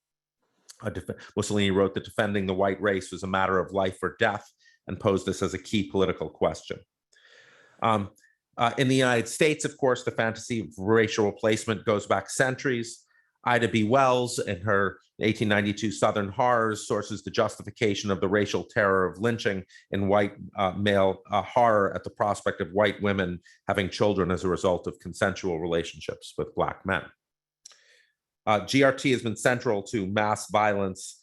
Mussolini wrote that defending the white race was a matter of life or death and posed this as a key political question. In the United States, of course, the fantasy of racial replacement goes back centuries. Ida B. Wells, in her 1892 Southern Horrors, sources the justification of the racial terror of lynching in white male horror at the prospect of white women having children as a result of consensual relationships with Black men. GRT has been central to mass violence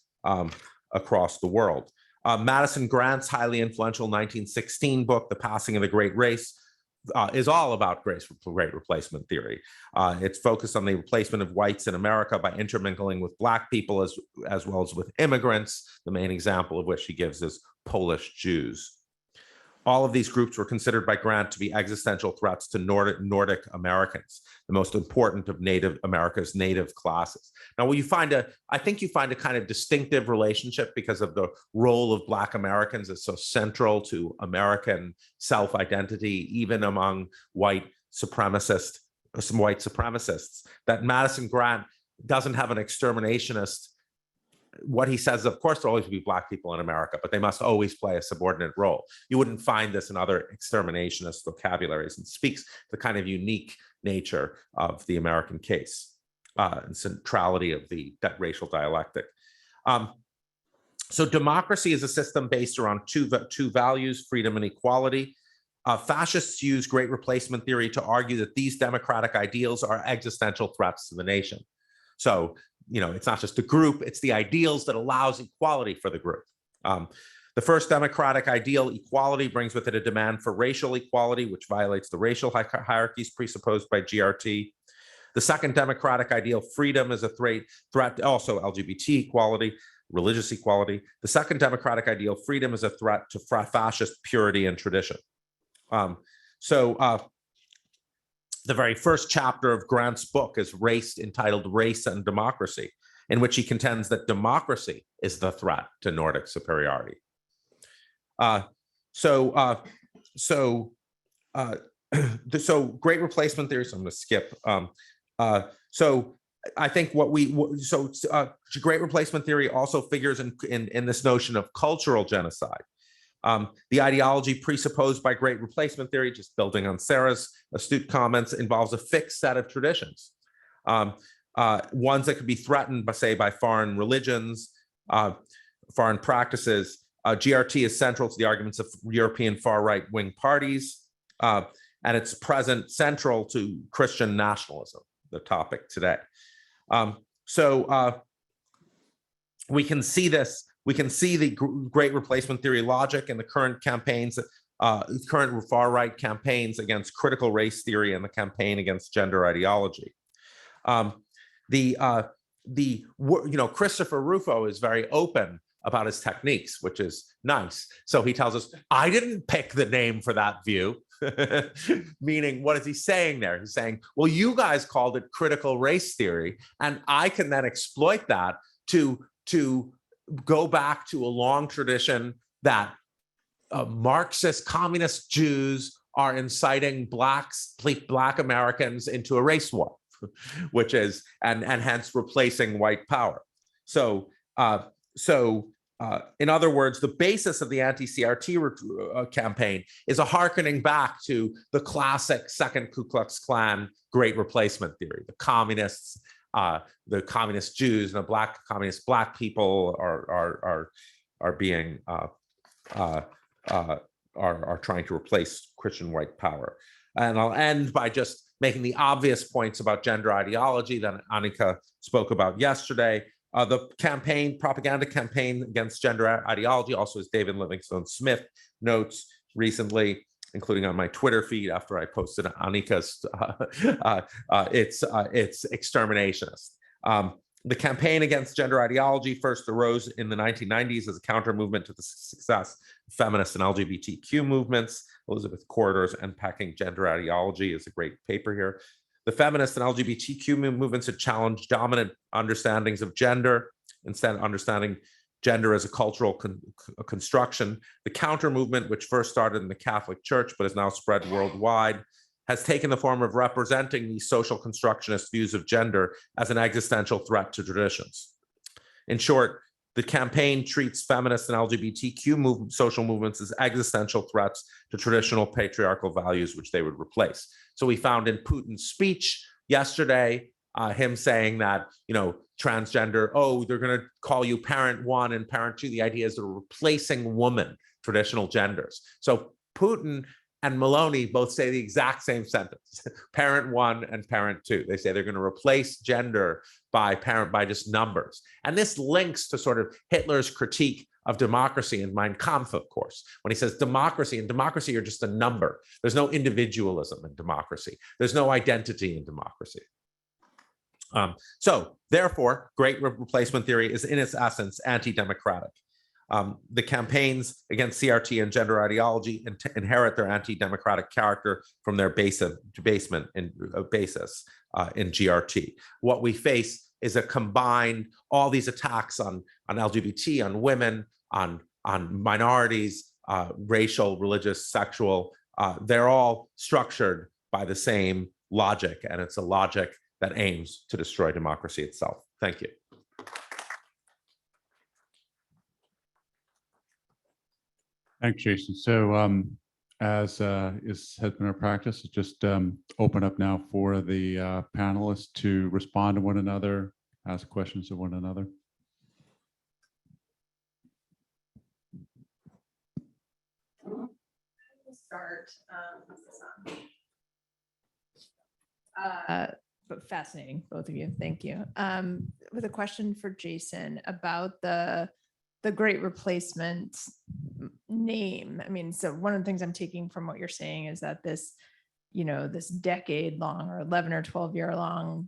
across the world. Madison Grant's highly influential 1916 book, The Passing of the Great Race, is all about great replacement theory. It's focused on the replacement of whites in America by intermingling with Black people as well as with immigrants, the main example of which he gives is Polish Jews. All of these groups were considered by Grant to be existential threats to Nordic Americans, the most important of America's native classes. Now, I think you find a kind of distinctive relationship because of the role of Black Americans as so central to American self-identity, even among white supremacists, that Madison Grant doesn't have an exterminationist. What he says, of course, there will always be Black people in America, but they must always play a subordinate role. You wouldn't find this in other exterminationist vocabularies, and speaks to the kind of unique nature of the American case and centrality of the racial dialectic. So democracy is a system based around two values, freedom and equality. Fascists use great replacement theory to argue that these democratic ideals are existential threats to the nation. So, it's not just a group, it's the ideals that allows equality for the group. The first democratic ideal, equality, brings with it a demand for racial equality, which violates the racial hierarchies presupposed by GRT. The second democratic ideal, freedom, is a threat, also LGBT equality, religious equality. The second democratic ideal, freedom, is a threat to fascist purity and tradition. The very first chapter of Grant's book is entitled Race and Democracy, in which he contends that democracy is the threat to Nordic superiority. So great replacement theory, so I'm going to skip. So I think great replacement theory also figures in this notion of cultural genocide. The ideology presupposed by great replacement theory, just building on Sarah's astute comments, involves a fixed set of traditions, ones that could be threatened by foreign religions, foreign practices. GRT is central to the arguments of European far-right wing parties, and it's central to Christian nationalism, the topic today. We can see this. We can see the great replacement theory logic in the current campaigns, current far-right campaigns against critical race theory and the campaign against gender ideology. Christopher Rufo is very open about his techniques, which is nice. So he tells us, I didn't pick the name for that view. Meaning, what is he saying there? He's saying, well, you guys called it critical race theory, and I can then exploit that to go back to a long tradition that Marxist communist Jews are inciting Black Americans into a race war, which is, and hence replacing white power. So in other words, the basis of the anti-CRT campaign is a hearkening back to the classic second Ku Klux Klan great replacement theory. The communists, the communist Jews and the communist Black people are trying to replace Christian white power. And I'll end by just making the obvious points about gender ideology that Annika spoke about yesterday. The propaganda campaign against gender ideology, also as David Livingstone Smith notes recently, including on my Twitter feed after I posted Annika's, it's exterminationist. The campaign against gender ideology first arose in the 1990s as a counter movement to the success of feminist and LGBTQ movements. Elizabeth Corridor's Unpacking Gender Ideology is a great paper here. The feminist and LGBTQ movements had challenged dominant understandings of gender, instead of understanding gender as a cultural construction. The counter movement, which first started in the Catholic Church but has now spread worldwide, has taken the form of representing these social constructionist views of gender as an existential threat to traditions. In short, the campaign treats feminist and LGBTQ social movements as existential threats to traditional patriarchal values, which they would replace. So we found in Putin's speech yesterday, him saying that, transgender, oh, they're going to call you parent one and parent two. The idea is they're replacing woman, traditional genders. So Putin and Maloney both say the exact same sentence, parent one and parent two. They say they're going to replace gender by just numbers. And this links to sort of Hitler's critique of democracy in Mein Kampf, of course, when he says democracy, and democracy are just a number. There's no individualism in democracy. There's no identity in democracy. So therefore, great replacement theory is in its essence anti-democratic. The campaigns against CRT and gender ideology inherit their anti-democratic character from their basis in GRT. What we face is a combined, all these attacks on LGBT, on women, on minorities, racial, religious, sexual, they're all structured by the same logic, and it's a logic that aims to destroy democracy itself. Thank you. Thanks, Jason. So as has been our practice, just open up now for the panelists to respond to one another, ask questions of one another. Start. But fascinating, both of you. Thank you. With a question for Jason about the Great Replacement name. I mean, so one of the things I'm taking from what you're saying is that this, this decade-long or 11 or 12-year-long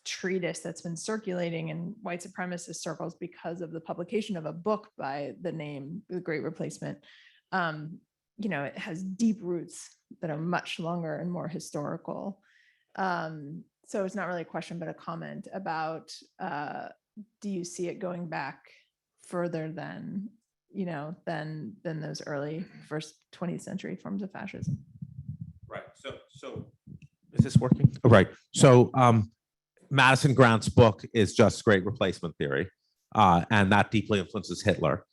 treatise that's been circulating in white supremacist circles because of the publication of a book by the name The Great Replacement, it has deep roots that are much longer and more historical. So it's not really a question, but a comment about, do you see it going back further than, than those early first 20th century forms of fascism? Right. So is this working? Oh, right. So Madison Grant's book is just Great Replacement Theory, and that deeply influences Hitler.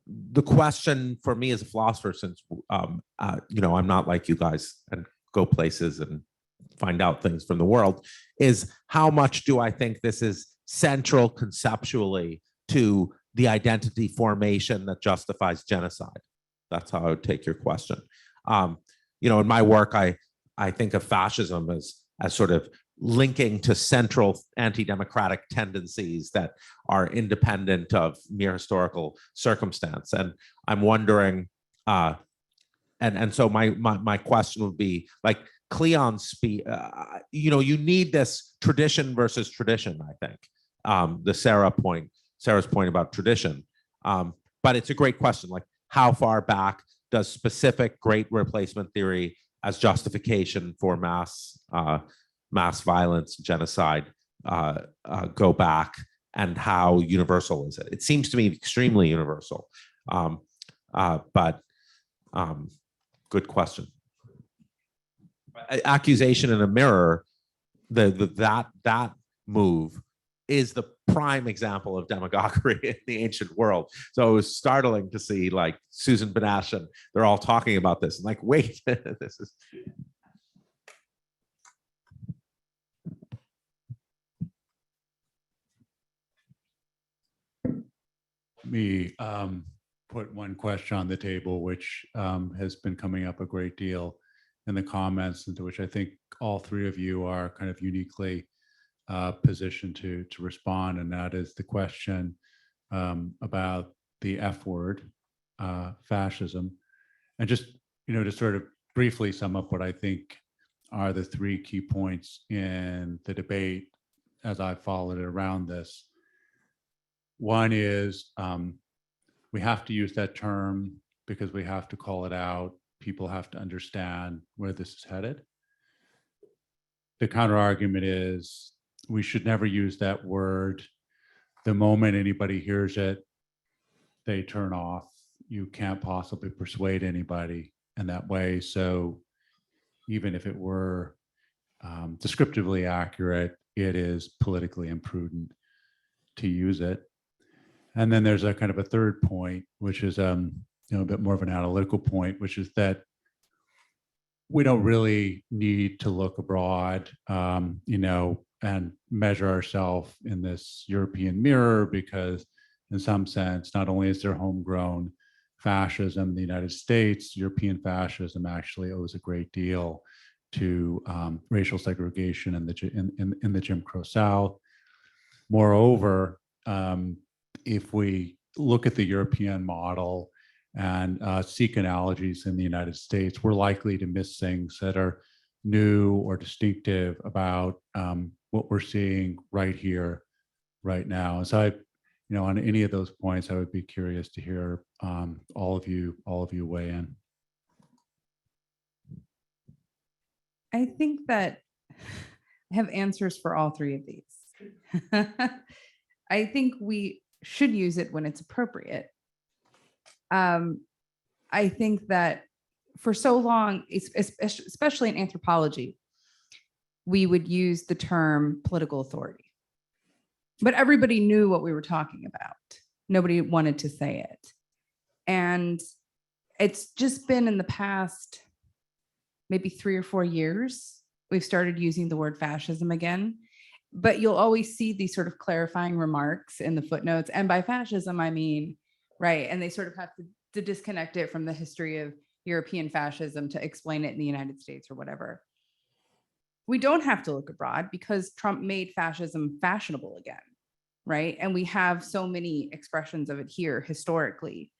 The question for me as a philosopher, since I'm not like you guys and go places and find out things from the world, is how much do I think this is central conceptually to the identity formation that justifies genocide? That's how I would take your question. In my work, I think of fascism as sort of linking to central anti-democratic tendencies that are independent of mere historical circumstance. And I'm wondering, and so my question would be, like Cleon's speech, you need this tradition versus tradition, I think. Sarah's point about tradition. But it's a great question, like how far back does specific great replacement theory as justification for mass violence, genocide, go back, and how universal is it? It seems to me extremely universal, but good question. Accusation in a mirror, that move is the prime example of demagoguery in the ancient world. So it was startling to see like Susan Benesch and they're all talking about this and like, wait, this is. Let me put one question on the table, which has been coming up a great deal. in the comments, into which I think all three of you are kind of uniquely positioned to respond, and that is the question about the F word, fascism, and just to sort of briefly sum up what I think are the three key points in the debate as I followed it around this. One is we have to use that term because we have to call it out. People have to understand where this is headed. The counter argument is we should never use that word. The moment anybody hears it, they turn off. You can't possibly persuade anybody in that way. So even if it were descriptively accurate, it is politically imprudent to use it. And then there's a kind of a third point, which is a bit more of an analytical point, which is that we don't really need to look abroad, and measure ourselves in this European mirror, because in some sense, not only is there homegrown fascism in the United States, European fascism actually owes a great deal to racial segregation in the Jim Crow South. Moreover, if we look at the European model and seek analogies in the United States, we're likely to miss things that are new or distinctive about what we're seeing right here, right now. And so on any of those points, I would be curious to hear all of you weigh in. I think that I have answers for all three of these. I think we should use it when it's appropriate. I think that for so long, especially in anthropology, we would use the term political authority. But everybody knew what we were talking about. Nobody wanted to say it. And it's just been in the past maybe 3 or 4 years, we've started using the word fascism again. But you'll always see these sort of clarifying remarks in the footnotes. And by fascism, I mean, right, and they sort of have to disconnect it from the history of European fascism to explain it in the United States or whatever. We don't have to look abroad because Trump made fascism fashionable again, right? And we have so many expressions of it here historically.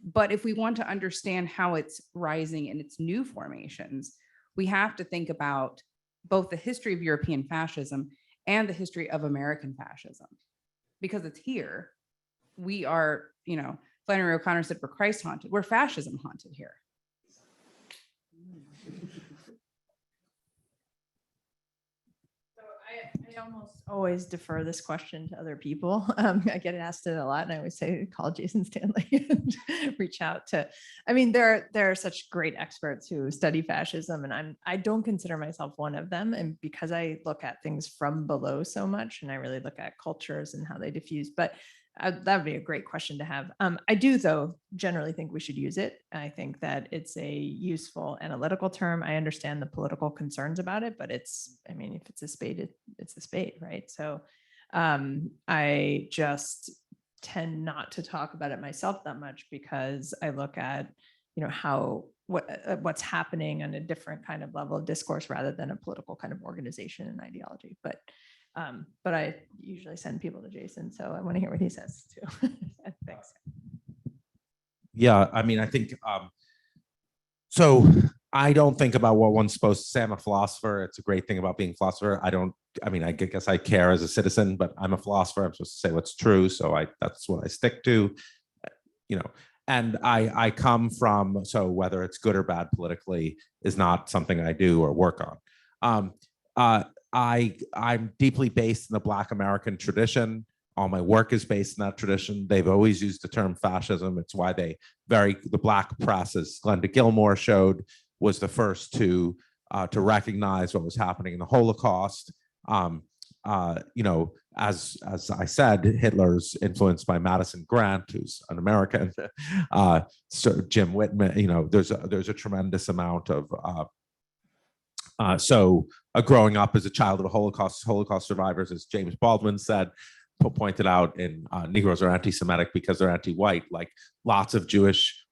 But if we want to understand how it's rising in its new formations, we have to think about both the history of European fascism and the history of American fascism, because it's here. We are, Flannery O'Connor said, we're Christ haunted. We're fascism haunted here. I almost always defer this question to other people. I get asked it a lot, and I always say, call Jason Stanley and reach out to. There are such great experts who study fascism, and I don't consider myself one of them. And because I look at things from below so much, and I really look at cultures and how they diffuse, but that would be a great question to have. I do, though, generally think we should use it. I think that it's a useful analytical term. I understand the political concerns about it, but if it's a spade, it's a spade, right? So I just tend not to talk about it myself that much, because I look at, what's happening on a different kind of level of discourse rather than a political kind of organization and ideology. But I usually send people to Jason, so I want to hear what he says too. Thanks. Yeah, I think, so I don't think about what one's supposed to say. I'm a philosopher. It's a great thing about being a philosopher. I guess I care as a citizen, but I'm a philosopher. I'm supposed to say what's true. So that's what I stick to, and I come from, so whether it's good or bad politically is not something I do or work on. I'm deeply based in the Black American tradition. All my work is based in that tradition. They've always used the term fascism. It's why the Black press, as Glenda Gilmore showed, was the first to recognize what was happening in the Holocaust. As I said, Hitler's influenced by Madison Grant, who's an American. So Jim Whitman. There's a tremendous amount of growing up as a child of the Holocaust survivors, as James Baldwin said, pointed out, in Negroes are anti-Semitic because they're anti-white. Like lots of Jewish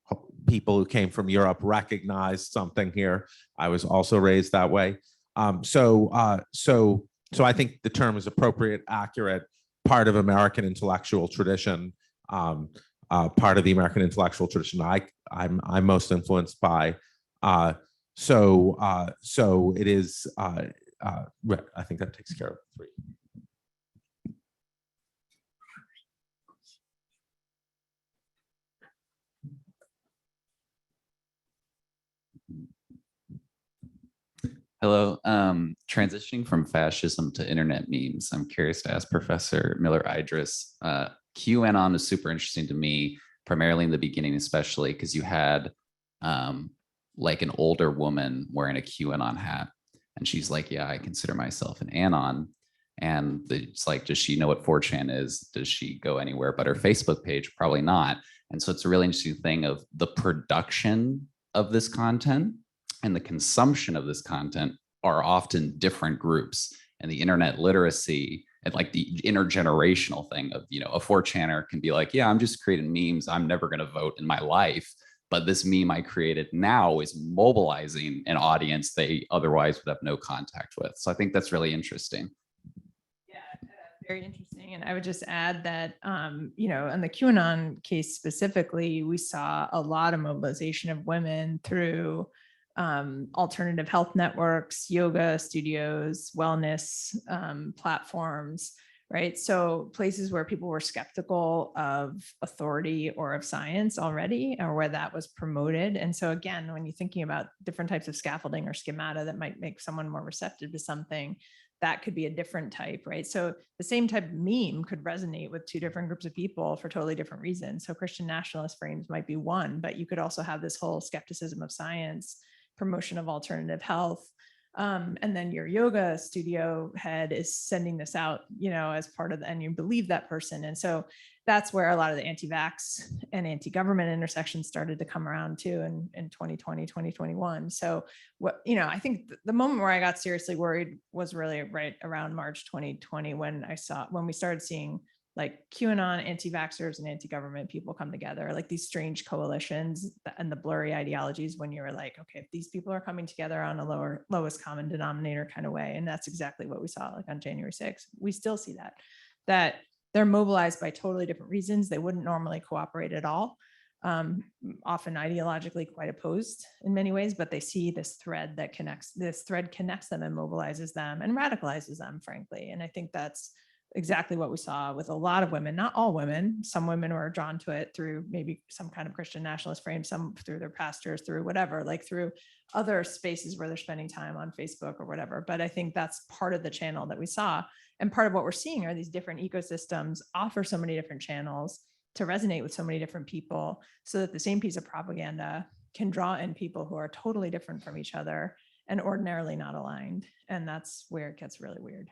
people who came from Europe recognized something here. I was also raised that way. So I think the term is appropriate, accurate, part of American intellectual tradition, part of the American intellectual tradition I'm most influenced by. So it is, I think that takes care of 3. Hello. Transitioning from fascism to internet memes, I'm curious to ask Professor Miller-Idriss. QAnon is super interesting to me, primarily in the beginning, especially because you had like an older woman wearing a QAnon hat. And she's like, yeah, I consider myself an Anon. And it's like, does she know what 4chan is? Does she go anywhere but her Facebook page? Probably not. And so it's a really interesting thing of the production of this content and the consumption of this content are often different groups, and the internet literacy and like the intergenerational thing of, a 4chaner can be like, yeah, I'm just creating memes. I'm never going to vote in my life. But this meme I created now is mobilizing an audience they otherwise would have no contact with. So I think that's really interesting. Yeah, very interesting. And I would just add that, in the QAnon case specifically, we saw a lot of mobilization of women through alternative health networks, yoga studios, wellness platforms, right? So places where people were skeptical of authority or of science already, or where that was promoted. And so again, when you're thinking about different types of scaffolding or schemata that might make someone more receptive to something, that could be a different type, right? So the same type of meme could resonate with 2 different groups of people for totally different reasons. So Christian nationalist frames might be one, but you could also have this whole skepticism of science, promotion of alternative health. And then your yoga studio head is sending this out, as part of and you believe that person. And so that's where a lot of the anti-vax and anti-government intersections started to come around too in 2020, 2021. So I think the moment where I got seriously worried was really right around March 2020, when we started seeing like QAnon, anti-vaxxers and anti-government people come together, like these strange coalitions and the blurry ideologies, when you were like, okay, if these people are coming together on a lowest common denominator kind of way. And that's exactly what we saw like on January 6th. We still see that they're mobilized by totally different reasons. They wouldn't normally cooperate at all. Often ideologically quite opposed in many ways, but they see this thread connects them and mobilizes them and radicalizes them, frankly. And I think that's exactly what we saw with a lot of women, not all women. Some women were drawn to it through maybe some kind of Christian nationalist frame, some through their pastors, through whatever, like through other spaces where they're spending time on Facebook or whatever. But I think that's part of the channel that we saw. And part of what we're seeing are these different ecosystems offer so many different channels to resonate with so many different people, so that the same piece of propaganda can draw in people who are totally different from each other and ordinarily not aligned. And that's where it gets really weird.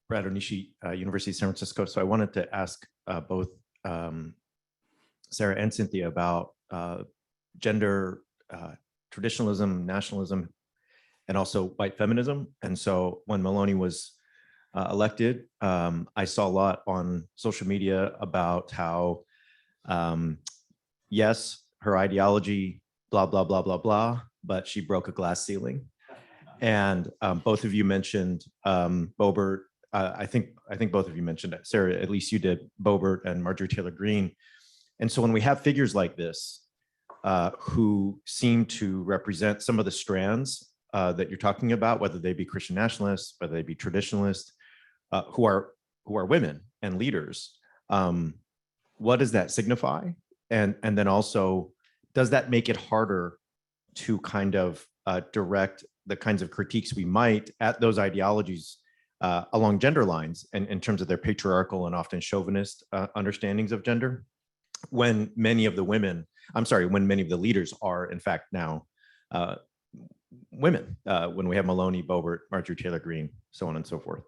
Brad Onishi, University of San Francisco. So I wanted to ask both Sarah and Cynthia about gender, traditionalism, nationalism, and also white feminism. And so when Maloney was elected, I saw a lot on social media about how, yes, her ideology, blah, blah, blah, blah, blah, but she broke a glass ceiling. And both of you mentioned Boebert. I think both of you mentioned it. Sarah, at least you did, Boebert and Marjorie Taylor Greene. And so when we have figures like this who seem to represent some of the strands that you're talking about, whether they be Christian nationalists, whether they be traditionalists, who are women and leaders, what does that signify? And then also, does that make it harder to kind of direct the kinds of critiques we might at those ideologies along gender lines, and in terms of their patriarchal and often chauvinist understandings of gender, when many of the leaders are in fact now women, when we have Maloney, Boebert, Marjorie Taylor Greene, so on and so forth.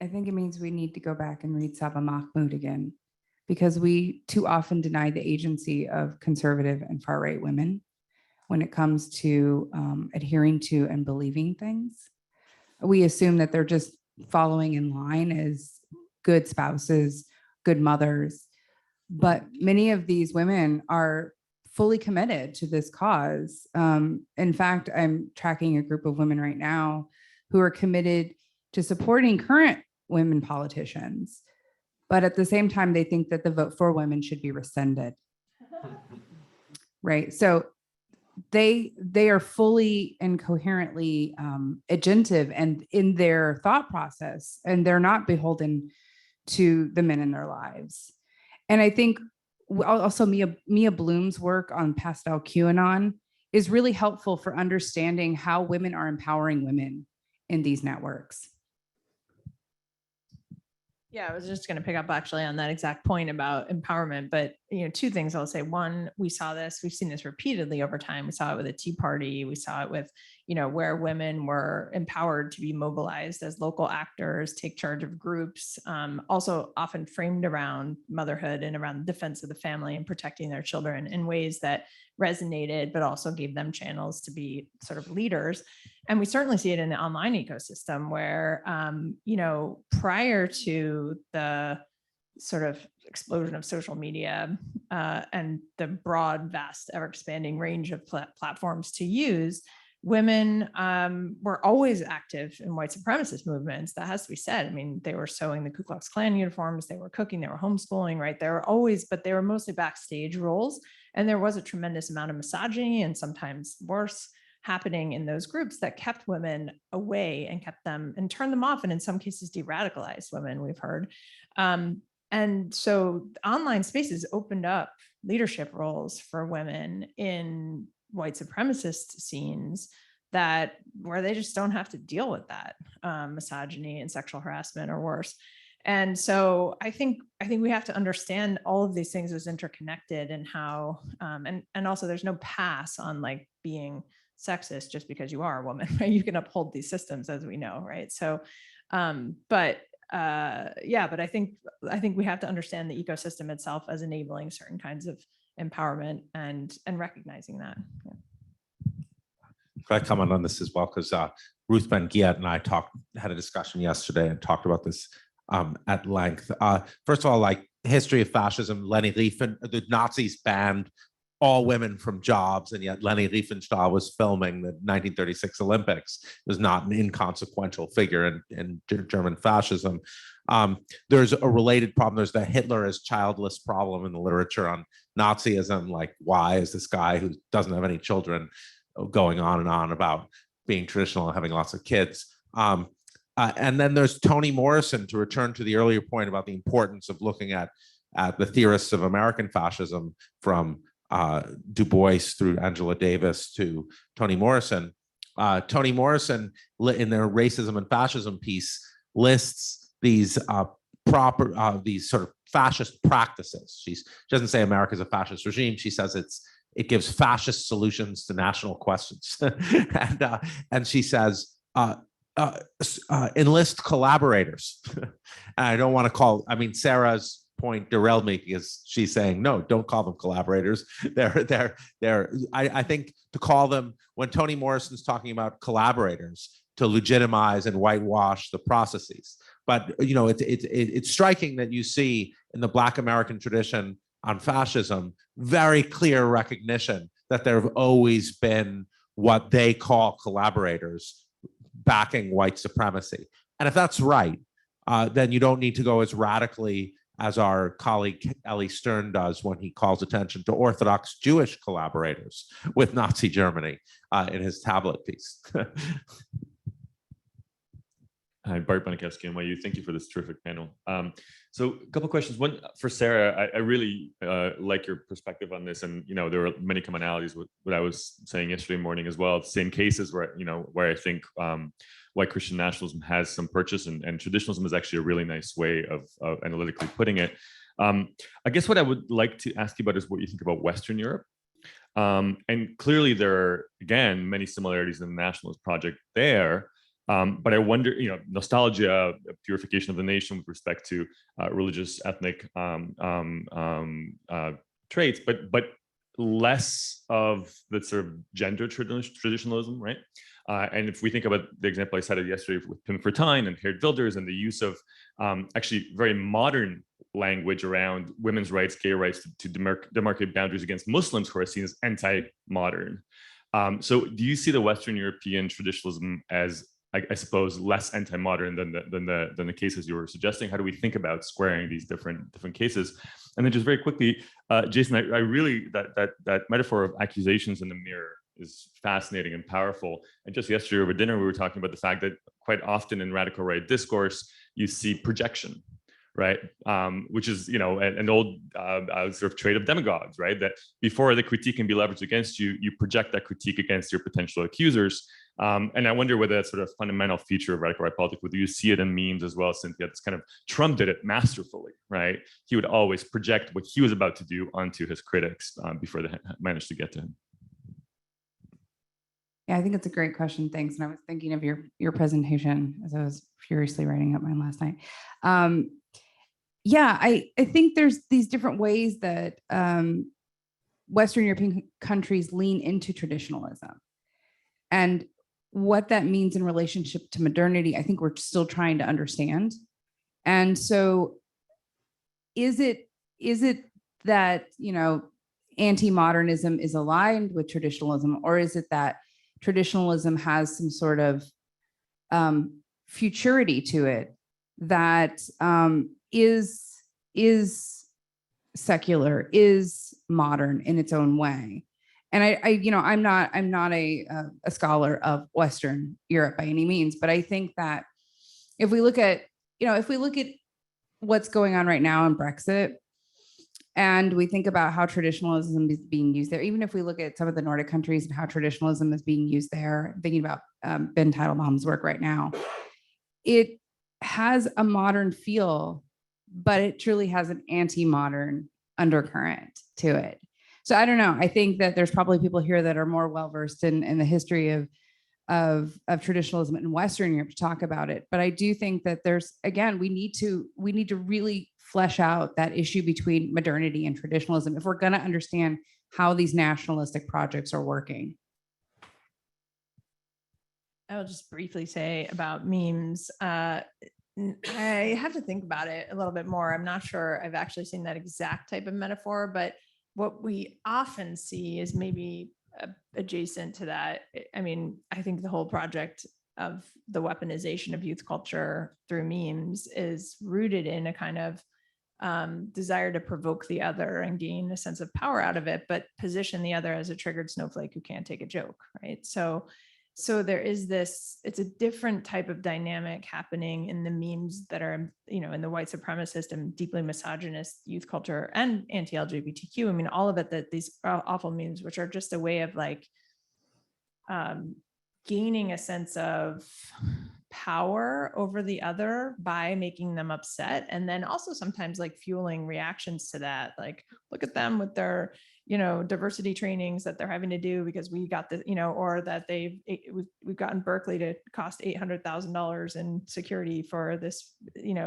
I think it means we need to go back and read Saba Mahmood again, because we too often deny the agency of conservative and far-right women when it comes to adhering to and believing things. We assume that they're just following in line as good spouses, good mothers. But many of these women are fully committed to this cause. In fact, I'm tracking a group of women right now who are committed to supporting current women politicians. But at the same time, they think that the vote for women should be rescinded. Right. So they are fully and coherently agentive and in their thought process, and they're not beholden to the men in their lives. And I think also Mia Bloom's work on Pastel QAnon is really helpful for understanding how women are empowering women in these networks. Yeah, I was just going to pick up actually on that exact point about empowerment, but two things I'll say. One, we've seen this repeatedly over time. We saw it with the Tea Party. We saw it with, where women were empowered to be mobilized as local actors, take charge of groups, also often framed around motherhood and around the defense of the family and protecting their children in ways that resonated, but also gave them channels to be sort of leaders. And we certainly see it in the online ecosystem where, prior to the sort of explosion of social media and the broad, vast, ever expanding range of platforms to use, women were always active in white supremacist movements. That has to be said. I mean, they were sewing the Ku Klux Klan uniforms, they were cooking, they were homeschooling, right? They were always, but they were mostly backstage roles. And there was a tremendous amount of misogyny and sometimes worse happening in those groups that kept women away and kept them and turned them off. And in some cases, de-radicalized women, we've heard. And so online spaces opened up leadership roles for women in white supremacist scenes where they just don't have to deal with that misogyny and sexual harassment or worse. And so I think we have to understand all of these things as interconnected and how, and also there's no pass on like being sexist just because you are a woman, right? You can uphold these systems as we know, right? So, but I think we have to understand the ecosystem itself as enabling certain kinds of empowerment and recognizing that. Yeah. Could I comment on this as well? Because Ruth Ben-Ghiat and I had a discussion yesterday and talked about this at length. First of all, like history of fascism, Leni Riefenstahl, the Nazis banned all women from jobs, and yet Leni Riefenstahl was filming the 1936 Olympics. It was not an inconsequential figure in German fascism. There's a related problem. There's the Hitler as childless problem in the literature on Nazism. Like, why is this guy who doesn't have any children going on and on about being traditional and having lots of kids? And then there's Toni Morrison, to return to the earlier point about the importance of looking at the theorists of American fascism from Du Bois through Angela Davis to Toni Morrison. Toni Morrison, in their Racism and Fascism piece, lists these these sort of fascist practices. She doesn't say America is a fascist regime. She says it gives fascist solutions to national questions, and she says enlist collaborators. And I don't want to call. I mean, Sarah's point derailed me because she's saying, no, don't call them collaborators. I think to call them, when Toni Morrison's talking about collaborators, to legitimize and whitewash the processes. But it's striking that you see in the Black American tradition on fascism very clear recognition that there have always been what they call collaborators backing white supremacy. And if that's right, then you don't need to go as radically as our colleague Ellie Stern does when he calls attention to Orthodox Jewish collaborators with Nazi Germany in his tablet piece. Hi, Bart Banikowski, NYU. Thank you for this terrific panel. So a couple questions. One for Sarah, I really like your perspective on this. And, there are many commonalities with what I was saying yesterday morning as well. Same cases where, where I think white Christian nationalism has some purchase, and traditionalism is actually a really nice way of analytically putting it. I guess what I would like to ask you about is what you think about Western Europe. And clearly there are, again, many similarities in the nationalist project there. But I wonder, nostalgia, purification of the nation with respect to religious, ethnic traits, but less of the sort of gender traditionalism, right? And if we think about the example I cited yesterday with Pim Fortuyn and Geert Wilders and the use of actually very modern language around women's rights, gay rights to demarcate boundaries against Muslims who are seen as anti-modern. So do you see the Western European traditionalism as, I suppose, less anti-modern than the cases you were suggesting? How do we think about squaring these different cases? And then just very quickly, Jason, I really, that metaphor of accusations in the mirror is fascinating and powerful. And just yesterday over dinner, we were talking about the fact that quite often in radical right discourse, you see projection, right? Which is, an old sort of trait of demagogues, right? That before the critique can be leveraged against you, you project that critique against your potential accusers. And I wonder whether that's sort of a fundamental feature of radical right politics, whether you see it in memes as well. Cynthia, that's kind of, Trump did it masterfully, right? He would always project what he was about to do onto his critics before they managed to get to him. Yeah, I think it's a great question. Thanks. And I was thinking of your presentation as I was furiously writing up mine last night. Yeah, I think there's these different ways that Western European countries lean into traditionalism. And what that means in relationship to modernity, I think we're still trying to understand. And so is it that, anti-modernism is aligned with traditionalism, or is it that traditionalism has some sort of futurity to it that is secular, is modern in its own way? And I'm not a scholar of Western Europe by any means, but I think that if we look at what's going on right now in Brexit, and we think about how traditionalism is being used there, even if we look at some of the Nordic countries and how traditionalism is being used there, thinking about Ben Teitelbaum's work right now, it has a modern feel, but it truly has an anti-modern undercurrent to it. So I don't know. I think that there's probably people here that are more well-versed in the history of traditionalism in Western Europe to talk about it. But I do think that we need to really flesh out that issue between modernity and traditionalism if we're going to understand how these nationalistic projects are working. I will just briefly say about memes. I have to think about it a little bit more. I'm not sure I've actually seen that exact type of metaphor, but what we often see is maybe adjacent to that. I mean, I think the whole project of the weaponization of youth culture through memes is rooted in a kind of desire to provoke the other and gain a sense of power out of it, but position the other as a triggered snowflake who can't take a joke, right? So there is this, it's a different type of dynamic happening in the memes that are, in the white supremacist and deeply misogynist youth culture and anti-LGBTQ. I mean, all of it, that these awful memes, which are just a way of like gaining a sense of power over the other by making them upset. And then also sometimes like fueling reactions to that, like, look at them with their, diversity trainings that they're having to do because we got the, or that we've gotten Berkeley to cost $800,000 in security for this,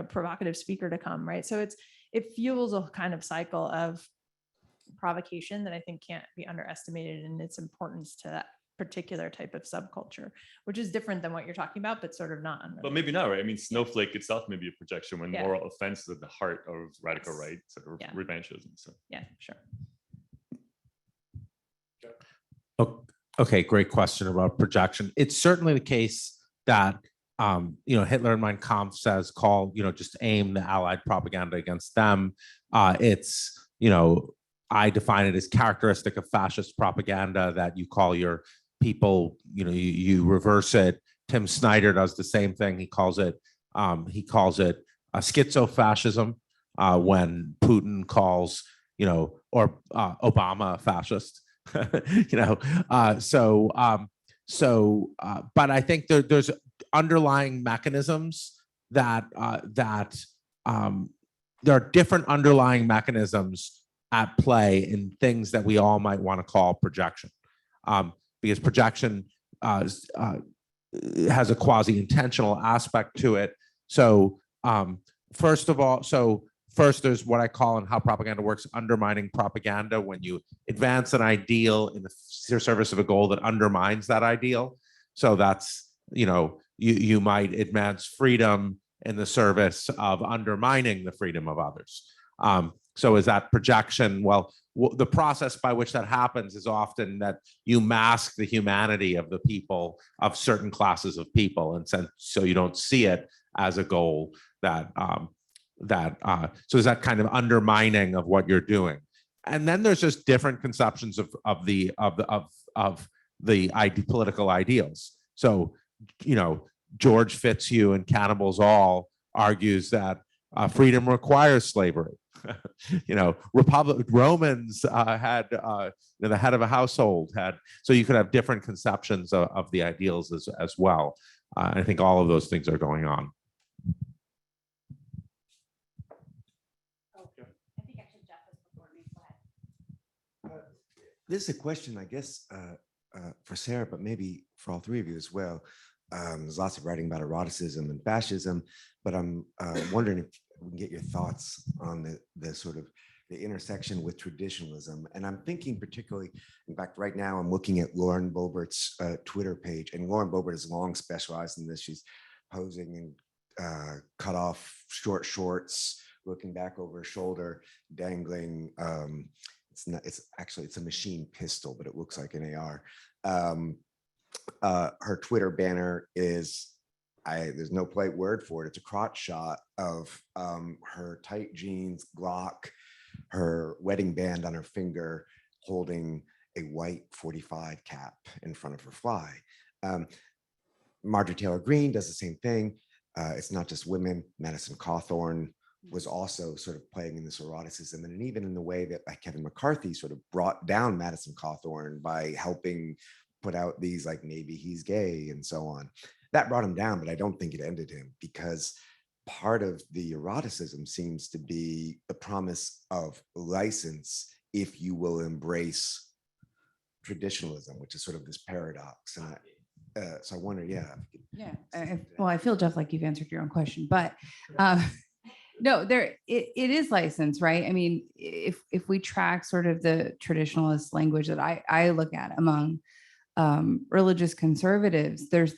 provocative speaker to come, right? So it fuels a kind of cycle of provocation that I think can't be underestimated in its importance to that particular type of subculture, which is different than what you're talking about, but sort of not unrelated. But maybe not, right? I mean, snowflake itself may be a projection when moral offense is at the heart of radical right sort of revanchism. So yeah, sure. Okay, great question about projection. It's certainly the case that Hitler in Mein Kampf says, just aim the Allied propaganda against them. It's I define it as characteristic of fascist propaganda that you call your people, you reverse it. Tim Snyder does the same thing. He calls it schizofascism when Putin calls, or Obama a fascist. But I think there's underlying mechanisms that there are different underlying mechanisms at play in things that we all might want to call projection, because projection has a quasi-intentional aspect to it. So first, there's what I call in how propaganda works, undermining propaganda, when you advance an ideal in the service of a goal that undermines that ideal. So that's, you might advance freedom in the service of undermining the freedom of others. So is that projection? Well, the process by which that happens is often that you mask the humanity of the people, of certain classes of people, and so you don't see it as a goal that so is that kind of undermining of what you're doing. And then there's just different conceptions of the political ideals. So, George Fitzhugh in Cannibals All argues that freedom requires slavery. Romans had the head of a household had, so you could have different conceptions of the ideals as well. I think all of those things are going on. This is a question, I guess, for Sarah, but maybe for all three of you as well. There's lots of writing about eroticism and fascism, but I'm wondering if we can get your thoughts on the sort of the intersection with traditionalism. And I'm thinking particularly, in fact, right now I'm looking at Lauren Boebert's Twitter page, and Lauren Boebert has long specialized in this. She's posing in cut off short shorts, looking back over her shoulder, dangling. It's a machine pistol, but it looks like an AR. Her Twitter banner is, there's no polite word for it. It's a crotch shot of her tight jeans, Glock, her wedding band on her finger, holding a white 45 cap in front of her fly. Marjorie Taylor Greene does the same thing. It's not just women. Madison Cawthorn was also sort of playing in this eroticism, and even in the way that Kevin McCarthy sort of brought down Madison Cawthorn by helping put out these like, maybe he's gay and so on. That brought him down, but I don't think it ended him, because part of the eroticism seems to be the promise of license if you will embrace traditionalism, which is sort of this paradox. And so I wonder, Well, I feel, Jeff, like you've answered your own question, but no, it is license, right? I mean, if we track sort of the traditionalist language that I look at among religious conservatives, there's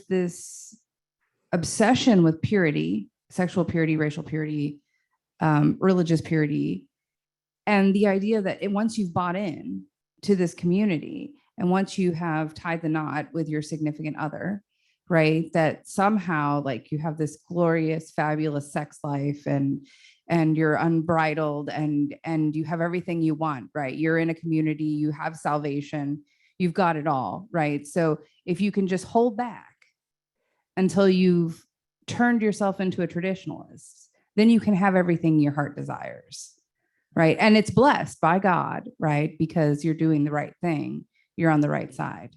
this obsession with purity, sexual purity, racial purity, religious purity, and the idea that once you've bought in to this community, and once you have tied the knot with your significant other, right, that somehow like you have this glorious, fabulous sex life, and you're unbridled, and you have everything you want, right? You're in a community, you have salvation, you've got it all, right? So if you can just hold back until you've turned yourself into a traditionalist, then you can have everything your heart desires, right? And it's blessed by God, right? Because you're doing the right thing, you're on the right side.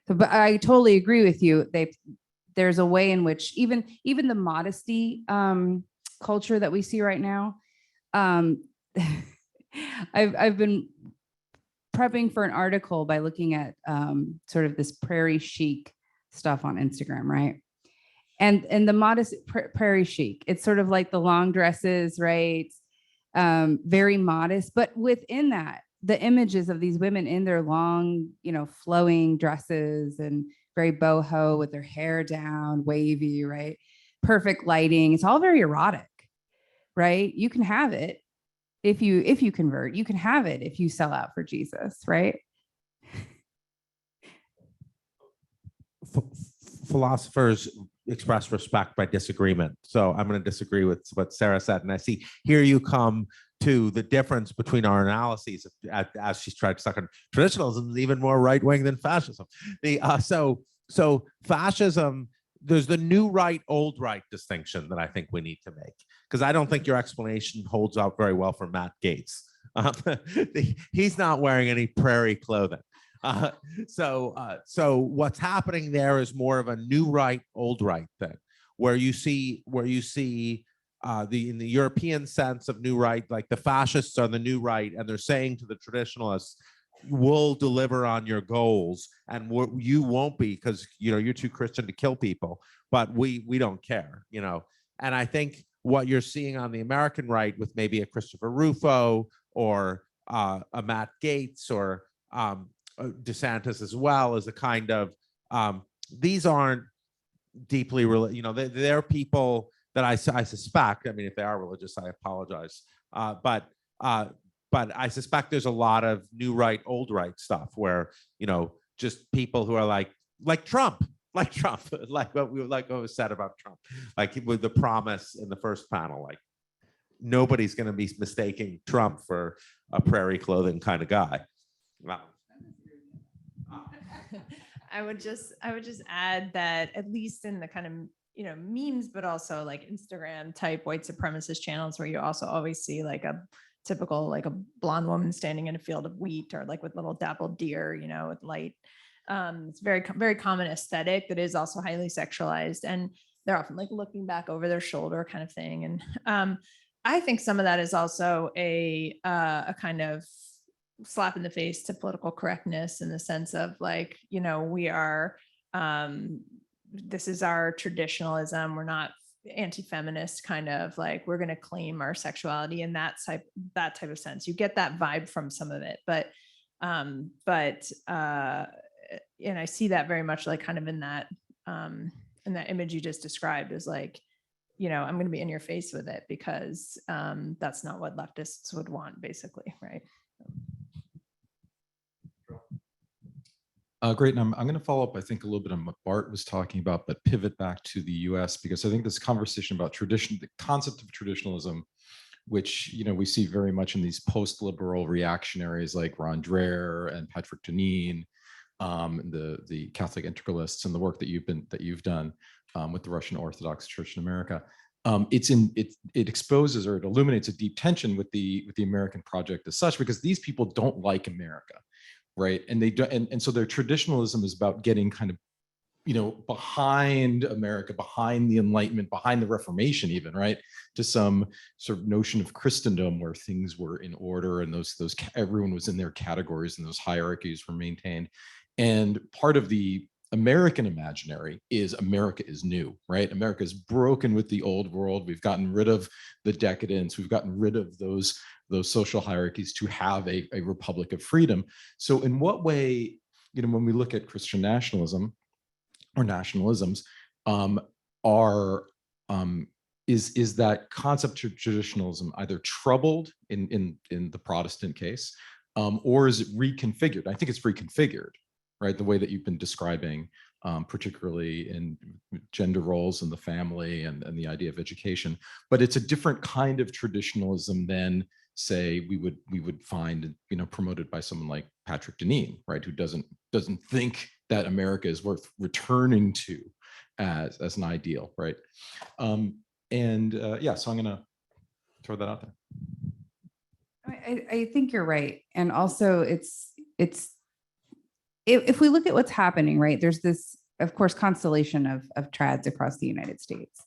So, but I totally agree with you. There's a way in which even the modesty culture that we see right now. I've been prepping for an article by looking at sort of this prairie chic stuff on Instagram, right? And the modest prairie chic, it's sort of like the long dresses, right? Very modest, but within that, the images of these women in their long, flowing dresses and very boho with their hair down, wavy, right? Perfect lighting. It's all very erotic, right? You can have it if you convert. You can have it if you sell out for Jesus, right? Philosophers express respect by disagreement. So I'm going to disagree with what Sarah said. And I see here you come to the difference between our analyses as she's tried to suck on traditionalism is even more right-wing than fascism. So fascism, there's the new right, old right distinction that I think we need to make, because I don't think your explanation holds up very well for Matt Gaetz. He's not wearing any prairie clothing. So what's happening there is more of a new right, old right thing, where you see in the European sense of new right, like the fascists are the new right, and they're saying to the traditionalists, we'll deliver on your goals, and you won't be, because you're too Christian to kill people, but we don't care, And I think what you're seeing on the American right with maybe a Christopher Rufo or a Matt Gaetz or DeSantis as well, is a kind of these aren't deeply they're people that I suspect, I mean, if they are religious, I apologize. But I suspect there's a lot of new right, old right stuff where, you know, just people who are like Trump, like what was said about Trump, like with the promise in the first panel, like nobody's going to be mistaking Trump for a prairie clothing kind of guy. Wow. I would just add that at least in the kind of, you know, memes, but also like Instagram type white supremacist channels where you also always see like a typical, like a blonde woman standing in a field of wheat or like with little dappled deer, you know, with light. It's very common aesthetic that is also highly sexualized, and they're often like looking back over their shoulder kind of thing. And I think some of that is also a kind of slap in the face to political correctness in the sense of like, you know, we are, this is our traditionalism. We're not anti-feminist kind of like, we're going to claim our sexuality in that type of sense. You get that vibe from some of it, but and I see that very much like kind of in that image you just described is like, you know, I'm going to be in your face with it because that's not what leftists would want, basically, right? Great. And I'm going to follow up, I think, a little bit on what Bart was talking about, but pivot back to the US, because I think this conversation about tradition, the concept of traditionalism, which, you know, we see very much in these post-liberal reactionaries like Ron Dreher and Patrick Deneen, the Catholic integralists, and the work that you've done with the Russian Orthodox Church in America. It exposes or it illuminates a deep tension with the American project as such, because these people don't like America. Right. And they do, and so their traditionalism is about getting kind of, you know, behind America, behind the Enlightenment, behind the Reformation, even, right, to some sort of notion of Christendom where things were in order and those everyone was in their categories and those hierarchies were maintained. And part of the American imaginary is America is new, right? America is broken with the old world. We've gotten rid of the decadence. We've gotten rid of those social hierarchies to have a republic of freedom. So in what way, you know, when we look at Christian nationalism or nationalisms, is that concept of traditionalism either troubled in the Protestant case, or is it reconfigured? I think it's reconfigured, right? The way that you've been describing, particularly in gender roles in the family and the idea of education, but it's a different kind of traditionalism than, say, we would find, you know, promoted by someone like Patrick Deneen, right, who doesn't think that America is worth returning to as an ideal, right? Yeah, so I'm going to throw that out there. I think you're right, and also it's if we look at what's happening, right, there's this, of course, constellation of trads across the United States.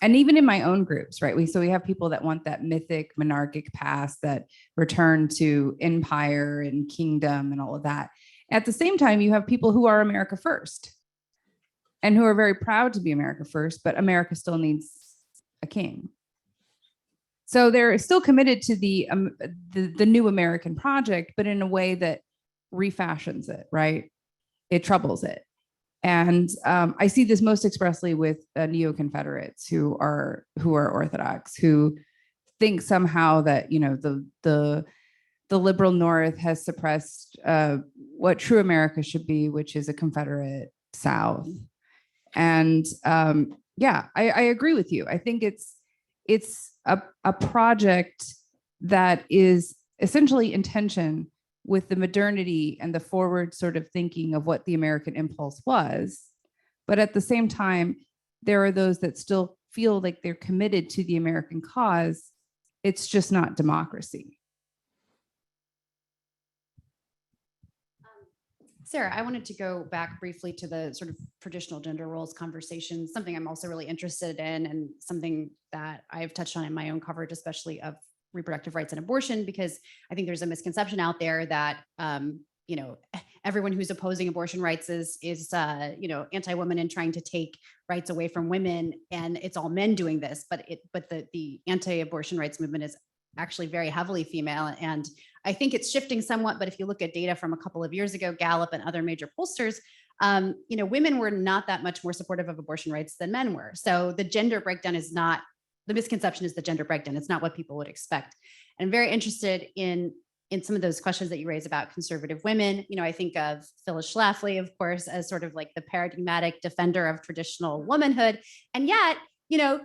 And even in my own groups, right? We have people that want that mythic monarchic past, that return to empire and kingdom and all of that. At the same time, you have people who are America first and who are very proud to be America first, but America still needs a king. So they're still committed to the new American project, but in a way that refashions it, right? It troubles it. And I see this most expressly with neo-Confederates who are Orthodox, who think somehow that, you know, the liberal North has suppressed what true America should be, which is a Confederate South. And yeah, I agree with you. I think it's a project that is essentially in tension with the modernity and the forward sort of thinking of what the American impulse was. But at the same time, there are those that still feel like they're committed to the American cause. It's just not democracy. Sarah, I wanted to go back briefly to the sort of traditional gender roles conversation, something I'm also really interested in and something that I've touched on in my own coverage, especially of reproductive rights and abortion, because I think there's a misconception out there that, you know, everyone who's opposing abortion rights is you know, anti-woman and trying to take rights away from women, and it's all men doing this. But the anti-abortion rights movement is actually very heavily female, and I think it's shifting somewhat. But if you look at data from a couple of years ago, Gallup and other major pollsters, women were not that much more supportive of abortion rights than men were. So the gender breakdown is not, the misconception is the gender breakdown. It's not what people would expect. And I'm very interested in some of those questions that you raise about conservative women. I think of Phyllis Schlafly, of course, as sort of like the paradigmatic defender of traditional womanhood. And yet,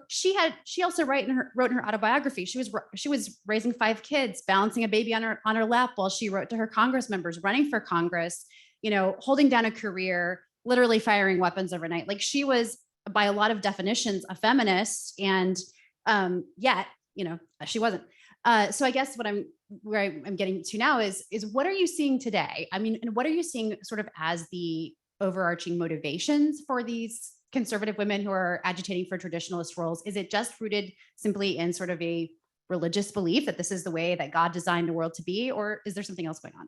she also wrote in her autobiography, she was raising 5 kids, balancing a baby on her lap while she wrote to her Congress members, running for Congress, holding down a career, literally firing weapons overnight. Like, she was, by a lot of definitions, a feminist, and yet, she wasn't. So I guess where I'm getting to now is what are you seeing today? I mean, and what are you seeing sort of as the overarching motivations for these conservative women who are agitating for traditionalist roles? Is it just rooted simply in sort of a religious belief that this is the way that God designed the world to be, or is there something else going on?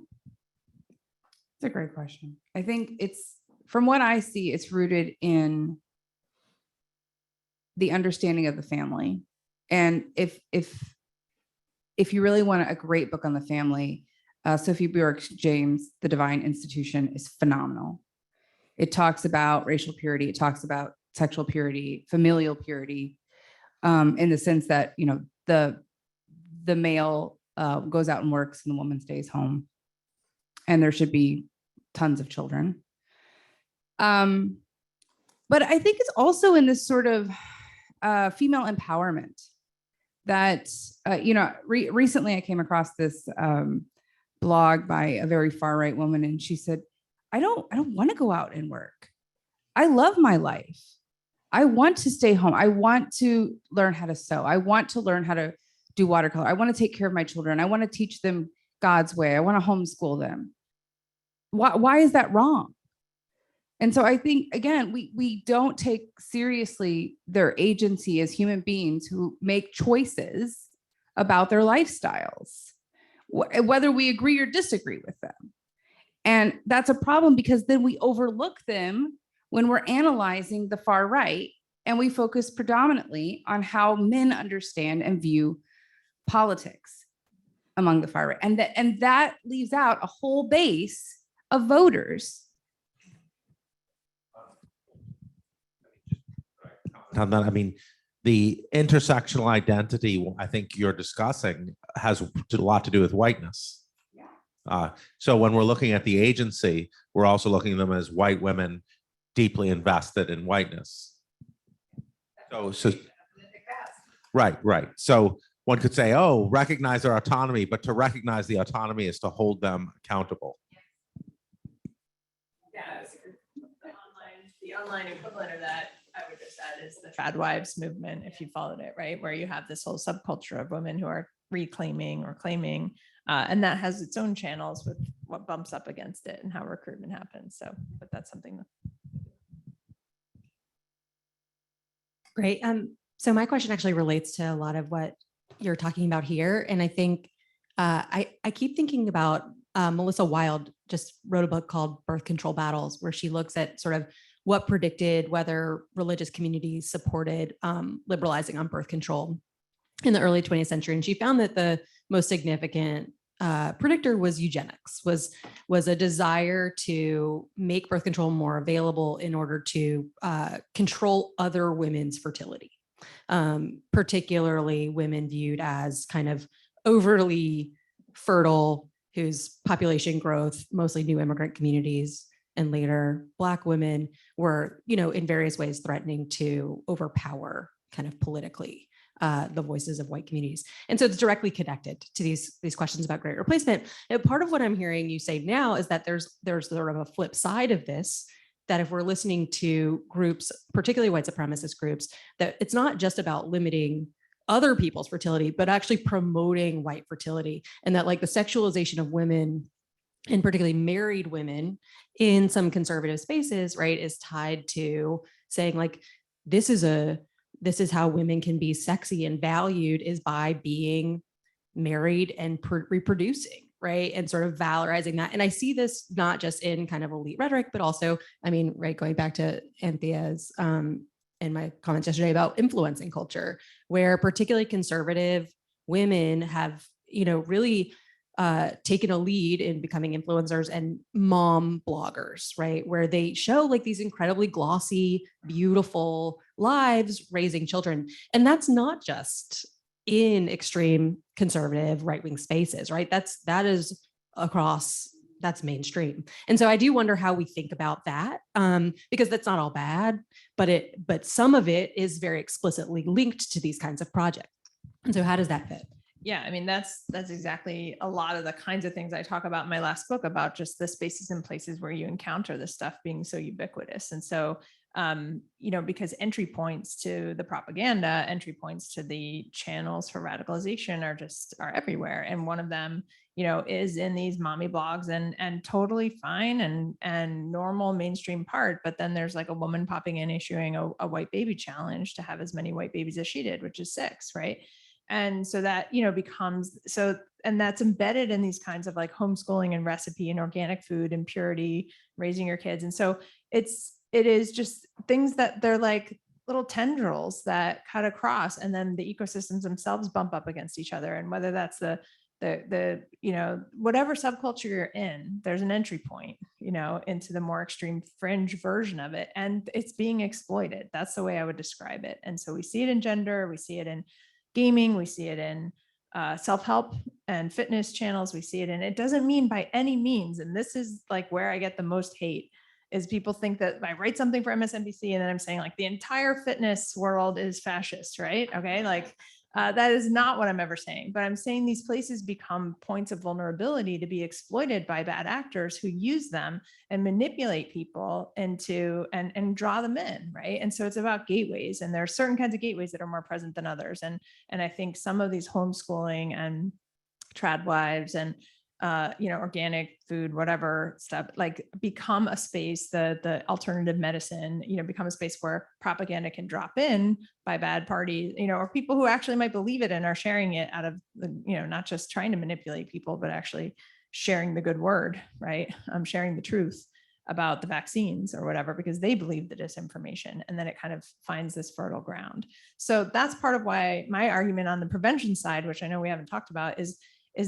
It's a great question. I think it's, from what I see, it's rooted in the understanding of the family. And if you really want a great book on the family, Sophie Bjork-James' The Divine Institution is phenomenal. It talks about racial purity. It talks about sexual purity, familial purity, in the sense that, the male goes out and works and the woman stays home, and there should be tons of children. But I think it's also in this sort of female empowerment that, recently I came across this blog by a very far right woman, and she said, I don't want to go out and work. I love my life. I want to stay home. I want to learn how to sew. I want to learn how to do watercolor. I want to take care of my children. I want to teach them God's way. I want to homeschool them. Why is that wrong? And so I think, again, we don't take seriously their agency as human beings who make choices about their lifestyles, whether we agree or disagree with them. And that's a problem, because then we overlook them when we're analyzing the far right, and we focus predominantly on how men understand and view politics among the far right. And that leaves out a whole base of voters. On that, I mean, the intersectional identity I think you're discussing has a lot to do with whiteness. So when we're looking at the agency, we're also looking at them as white women deeply invested in whiteness. So right. So one could say, oh, recognize their autonomy, but to recognize the autonomy is to hold them accountable. Yeah, the online equivalent of that, I would just add, is the Trad Wives movement, if you followed it, right? Where you have this whole subculture of women who are reclaiming or claiming, and that has its own channels with what bumps up against it and how recruitment happens. So, but that's something that. Great. So my question actually relates to a lot of what you're talking about here. And I think I keep thinking about Melissa Wild just wrote a book called Birth Control Battles, where she looks at sort of what predicted whether religious communities supported liberalizing on birth control in the early 20th century. And she found that the most significant predictor was eugenics, was a desire to make birth control more available in order to control other women's fertility, particularly women viewed as kind of overly fertile, whose population growth, mostly new immigrant communities, and later Black women were, in various ways threatening to overpower kind of politically the voices of white communities. And so it's directly connected to these questions about great replacement. And part of what I'm hearing you say now is that there's sort of a flip side of this, that if we're listening to groups, particularly white supremacist groups, that it's not just about limiting other people's fertility, but actually promoting white fertility, and that like the sexualization of women, and particularly married women in some conservative spaces, right, is tied to saying like, this is how women can be sexy and valued, is by being married and reproducing, right? And sort of valorizing that. And I see this not just in kind of elite rhetoric, but also, I mean, right, going back to Cynthia's and my comments yesterday about influencing culture, where particularly conservative women have, really taken a lead in becoming influencers and mom bloggers, right? Where they show like these incredibly glossy, beautiful lives raising children. And that's not just in extreme conservative right-wing spaces, right? That is across, that's mainstream. And so I do wonder how we think about that, because that's not all bad, but some of it is very explicitly linked to these kinds of projects. And so how does that fit? Yeah, I mean, that's exactly a lot of the kinds of things I talk about in my last book about just the spaces and places where you encounter this stuff being so ubiquitous. And so, because entry points to the propaganda, entry points to the channels for radicalization are everywhere. And one of them, is in these mommy blogs and totally fine and normal mainstream part. But then there's like a woman popping in issuing a white baby challenge to have as many white babies as she did, which is 6, right? And so that, becomes so, and that's embedded in these kinds of like homeschooling and recipe and organic food and purity, raising your kids. And so it is just things that they're like little tendrils that cut across, and then the ecosystems themselves bump up against each other. And whether that's the whatever subculture you're in, there's an entry point, into the more extreme fringe version of it. And it's being exploited. That's the way I would describe it. And so we see it in gender, we see it in gaming, we see it in self-help and fitness channels, we see it in, it doesn't mean by any means, and this is like where I get the most hate, is people think that I write something for MSNBC and then I'm saying like the entire fitness world is fascist, right? Okay, like that is not what I'm ever saying, but I'm saying these places become points of vulnerability to be exploited by bad actors who use them and manipulate people into and draw them in, right? And so it's about gateways, and there are certain kinds of gateways that are more present than others. And I think some of these homeschooling and trad wives and organic food, whatever stuff, like become a space, the alternative medicine, become a space where propaganda can drop in by bad parties, or people who actually might believe it and are sharing it out of, not just trying to manipulate people, but actually sharing the good word, right? Sharing the truth about the vaccines or whatever, because they believe the disinformation, and then it kind of finds this fertile ground. So that's part of why my argument on the prevention side, which I know we haven't talked about, is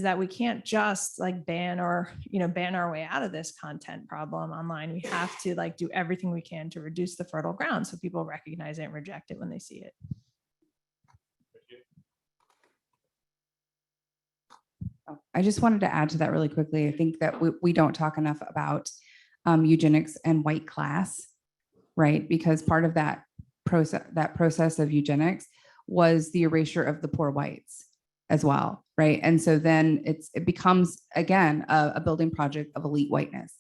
that we can't just like ban our way out of this content problem online. We have to like do everything we can to reduce the fertile ground so people recognize it and reject it when they see it. I just wanted to add to that really quickly. I think that we don't talk enough about eugenics and white class, right? Because part of that process of eugenics was the erasure of the poor whites as well, right? And so then it becomes, again, a building project of elite whiteness.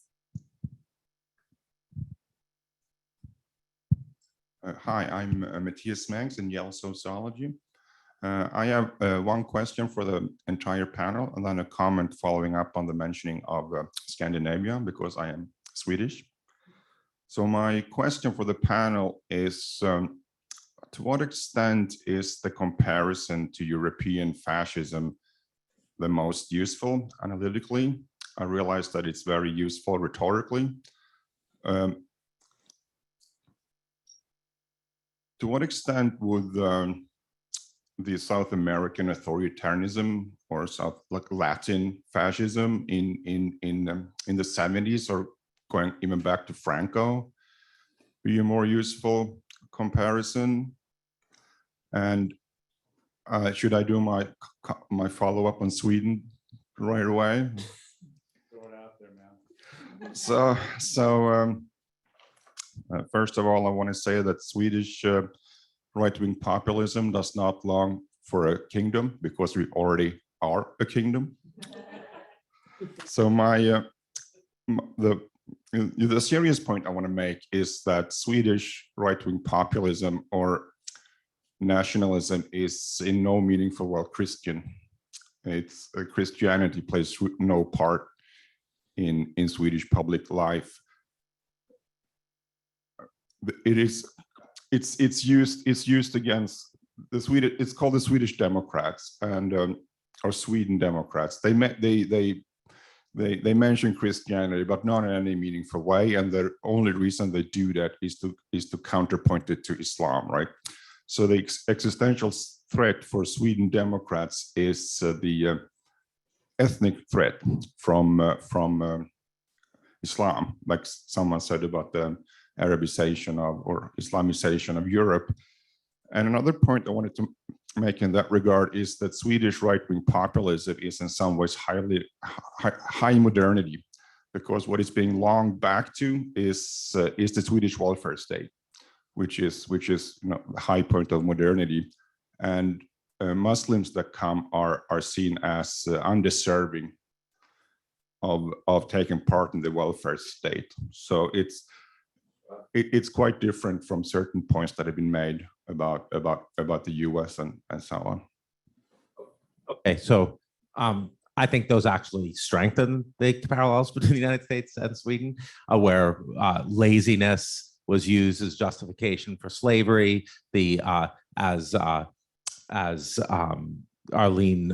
Hi, I'm Matthias Mangs in Yale Sociology. I have one question for the entire panel and then a comment following up on the mentioning of Scandinavia, because I am Swedish. So my question for the panel is, to what extent is the comparison to European fascism the most useful analytically? I realize that it's very useful rhetorically. To what extent would the South American authoritarianism or Latin fascism in the 70s, or going even back to Franco, be a more useful comparison? And should I do my follow-up on Sweden right away? Throw it out there, man. So first of all, I want to say that Swedish right-wing populism does not long for a kingdom, because we already are a kingdom. So the serious point I want to make is that Swedish right-wing populism or nationalism is in no meaningful way Christian. It's Christianity plays no part in Swedish public life. It's used against the Swedish. It's called the Swedish Democrats and or Sweden Democrats. They mention Christianity, but not in any meaningful way. And the only reason they do that is to counterpoint it to Islam, right? So the existential threat for Sweden Democrats is the ethnic threat from Islam, like someone said about the Arabization of or Islamization of Europe. And another point I wanted to make in that regard is that Swedish right-wing populism is in some ways high modernity, because what it's being longed back to is the Swedish welfare state, which is the high point of modernity. And Muslims that come are seen as undeserving of taking part in the welfare state. So it's quite different from certain points that have been made about the US and so on. Okay, so I think those actually strengthen the parallels between the United States and Sweden, where laziness was used as justification for slavery. As Arlene,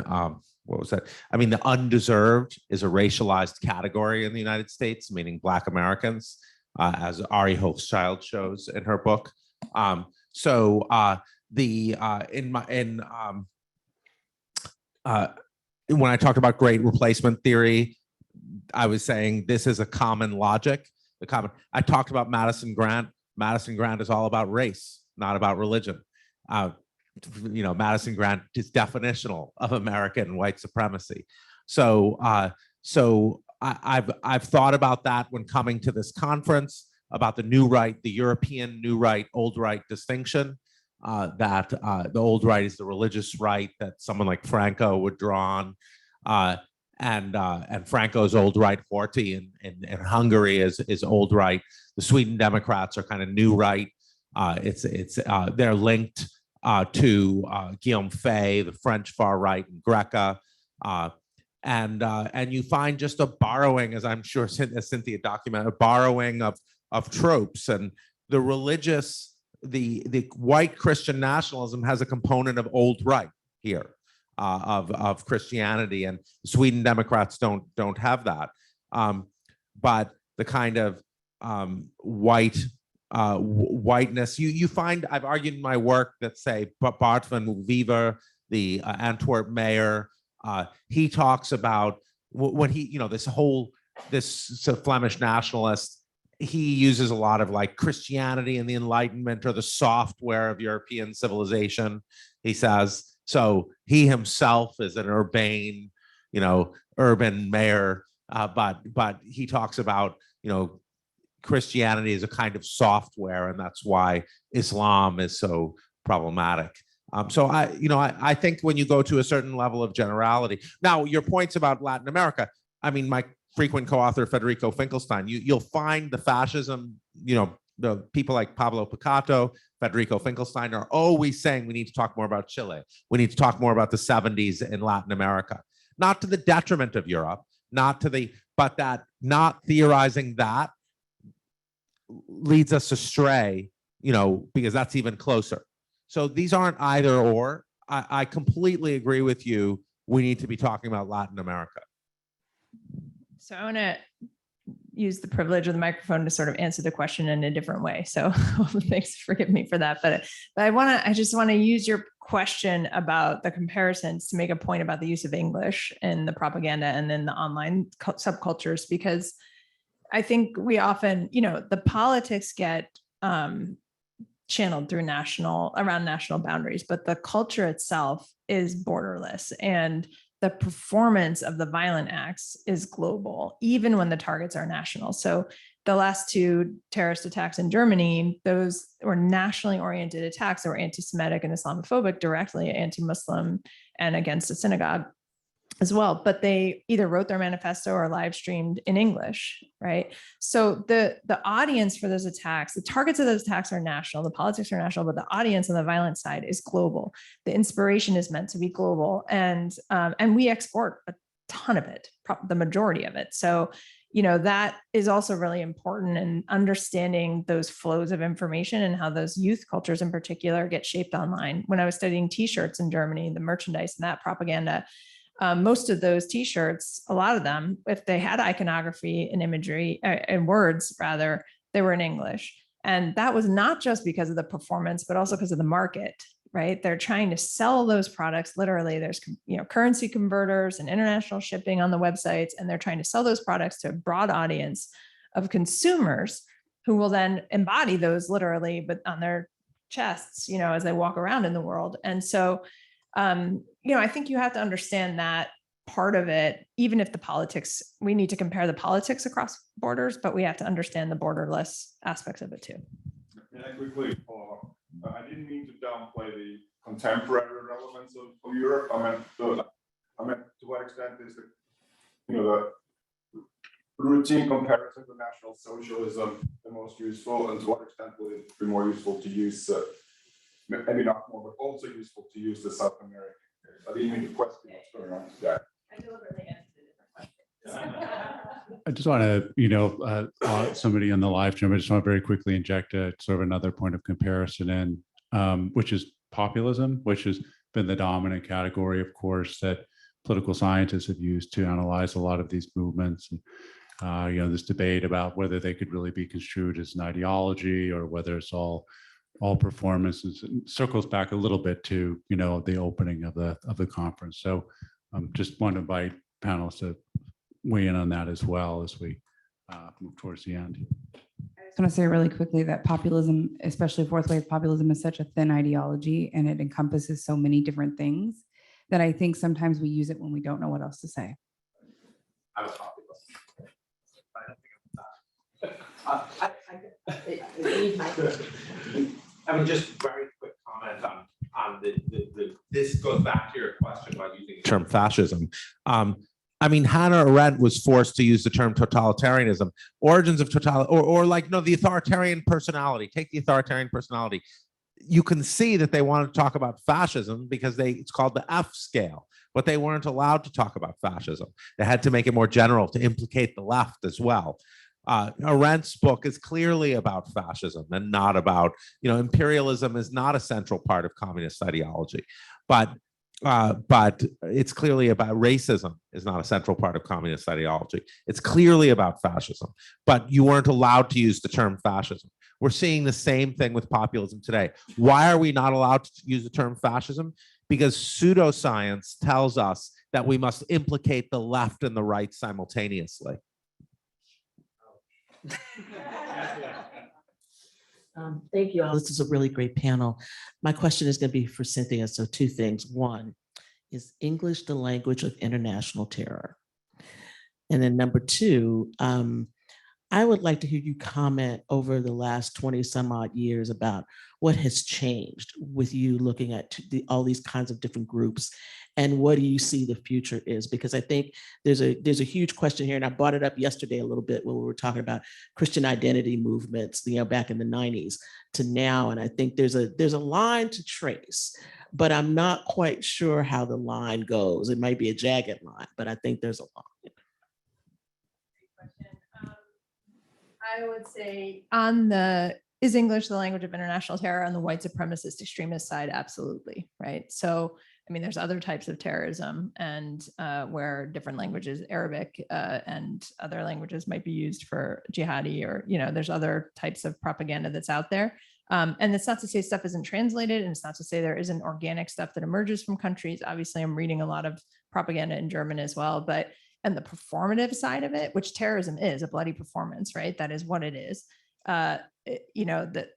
what was that? I mean, the undeserved is a racialized category in the United States, meaning Black Americans, as Ari Hochschild shows in her book. When I talked about great replacement theory, I was saying this is a common logic. I talked about Madison Grant. Madison Grant is all about race, not about religion. Madison Grant is definitional of American white supremacy. So I've thought about that when coming to this conference, about the new right, the European new right, old right distinction. That the old right is the religious right that someone like Franco would draw on, and Franco's old right, Horthy in Hungary is old right. The Sweden Democrats are kind of new right. They're linked to Guillaume Fay, the French far right, and Greca, and you find just a borrowing, as I'm sure as Cynthia documented, a borrowing of tropes, and the religious. The white Christian nationalism has a component of old right here, of Christianity, and Sweden Democrats don't have that. But the kind of whiteness you find, I've argued in my work that, say, Bart van Wever, the Antwerp mayor, he talks about when he, this Flemish nationalist. He uses a lot of like Christianity and the Enlightenment or the software of European civilization. He says, so he himself is an urban mayor, but he talks about, Christianity as a kind of software, and that's why Islam is so problematic. So I think when you go to a certain level of generality, now your points about Latin America, I mean, my frequent co-author Federico Finkelstein, you'll find the fascism, the people like Pablo Picato, Federico Finkelstein are always saying we need to talk more about Chile. We need to talk more about the 70s in Latin America, not to the detriment of Europe, but that not theorizing that leads us astray, because that's even closer. So these aren't either or. I completely agree with you. We need to be talking about Latin America. So I want to use the privilege of the microphone to sort of answer the question in a different way. So thanks, forgive me for that. But I just want to use your question about the comparisons to make a point about the use of English in the propaganda and then the online subcultures, because I think we often, the politics get channeled through around national boundaries, but the culture itself is borderless, and the performance of the violent acts is global, even when the targets are national. So the last two terrorist attacks in Germany, those were nationally oriented attacks that were anti-Semitic and Islamophobic, directly anti-Muslim and against the synagogue as well. But they either wrote their manifesto or live streamed in English, right? So the audience for those attacks, the targets of those attacks are national, the politics are national, but the audience on the violent side is global. The inspiration is meant to be global, and we export a ton of it, the majority of it. So, that is also really important in understanding those flows of information and how those youth cultures in particular get shaped online. When I was studying T-shirts in Germany, the merchandise and that propaganda, most of those T-shirts, a lot of them, if they had iconography and imagery and words, rather, they were in English. And that was not just because of the performance, but also because of the market. right? They're trying to sell those products. Literally, there's, currency converters and international shipping on the websites, and they're trying to sell those products to a broad audience of consumers who will then embody those literally, but on their chests, as they walk around in the world. And so, I think you have to understand that part of it, even if the politics, we need to compare the politics across borders, but we have to understand the borderless aspects of it too. Can I quickly follow up? I didn't mean to downplay the contemporary relevance of Europe. I meant to what extent is the routine comparison to National Socialism the most useful, and to what extent will it be more useful to use, maybe not more, but also useful to use the South American case? I didn't mean to question what's going on today. I deliberately answered it. I just want to, somebody on the live stream, I just want to very quickly inject a sort of another point of comparison in, which is populism, which has been the dominant category, of course, that political scientists have used to analyze a lot of these movements. And, this debate about whether they could really be construed as an ideology or whether it's all performances. It circles back a little bit to, the opening of the conference. So just want to invite panelists to weigh in on that as well as we move towards the end. I just want to say really quickly that populism, especially fourth wave populism, is such a thin ideology, and it encompasses so many different things that I think sometimes we use it when we don't know what else to say. I was populist. I mean, just very quick comment on this goes back to your question about using the term fascism. I mean, Hannah Arendt was forced to use the term totalitarianism, origins of the authoritarian personality. Take the authoritarian personality. You can see that they wanted to talk about fascism because it's called the F scale, but they weren't allowed to talk about fascism. They had to make it more general to implicate the left as well. Arendt's book is clearly about fascism and not about, imperialism is not a central part of communist ideology, but it's clearly about racism is not a central part of communist ideology. It's clearly about fascism, but you weren't allowed to use the term fascism. We're seeing the same thing with populism today. Why are we not allowed to use the term fascism? Because pseudoscience tells us that we must implicate the left and the right simultaneously. Thank you all. This is a really great panel. My question is going to be for Cynthia. So two things. One, is English the language of international terror? And then number two, I would like to hear you comment over the last 20 some odd years about what has changed with you looking at all these kinds of different groups, and what do you see the future is? Because I think there's a huge question here, and I brought it up yesterday a little bit when we were talking about Christian identity movements, back in the 90s to now, and I think there's a line to trace, but I'm not quite sure how the line goes. It might be a jagged line, but I think there's a line. I would say is English the language of international terror on the white supremacist extremist side? Absolutely, right? So, I mean, there's other types of terrorism and where different languages, Arabic and other languages might be used for jihadi, or, there's other types of propaganda that's out there. And it's not to say stuff isn't translated, and it's not to say there isn't organic stuff that emerges from countries. Obviously, I'm reading a lot of propaganda in German as well, and the performative side of it, which terrorism is, a bloody performance, right? That is what it is. The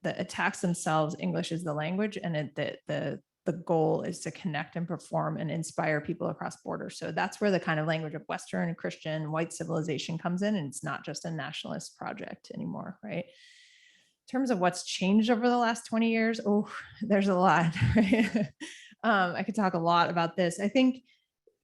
attacks themselves, English is the language, and the goal is to connect and perform and inspire people across borders. So that's where the kind of language of Western Christian white civilization comes in, and it's not just a nationalist project anymore, right? In terms of what's changed over the last 20 years, there's a lot. Right? I could talk a lot about this. I think,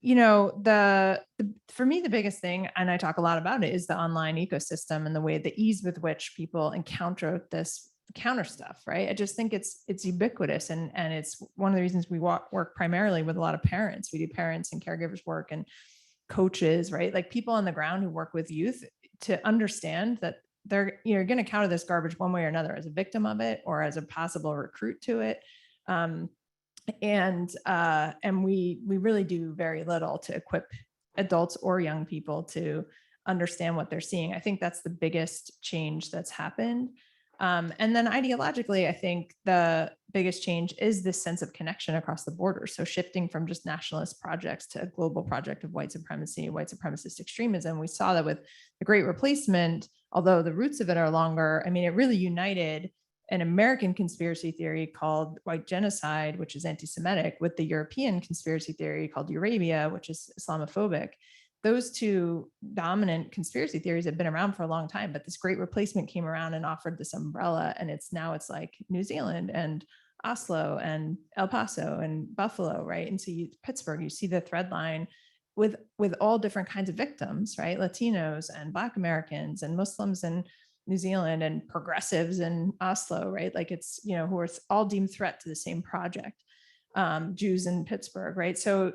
for me, the biggest thing, and I talk a lot about it, is the online ecosystem and the ease with which people encounter this counter stuff, right? I just think it's ubiquitous, and it's one of the reasons we work primarily with a lot of parents. We do parents and caregivers work and coaches, right? Like people on the ground who work with youth to understand that they're going to counter this garbage one way or another, as a victim of it or as a possible recruit to it. And we really do very little to equip adults or young people to understand what they're seeing. I think that's the biggest change that's happened. And then ideologically, I think the biggest change is this sense of connection across the border. So shifting from just nationalist projects to a global project of white supremacy, white supremacist extremism. We saw that with the Great Replacement, although the roots of it are longer. I mean, it really united an American conspiracy theory called white genocide, which is anti-Semitic, with the European conspiracy theory called Eurabia, which is Islamophobic. Those two dominant conspiracy theories have been around for a long time, but this Great Replacement came around and offered this umbrella, and it's like New Zealand and Oslo and El Paso and Buffalo, right? And so Pittsburgh, you see the thread line with all different kinds of victims, right? Latinos and Black Americans and Muslims in New Zealand and progressives in Oslo, right? Like it's, who are all deemed threat to the same project. Jews in Pittsburgh, right? So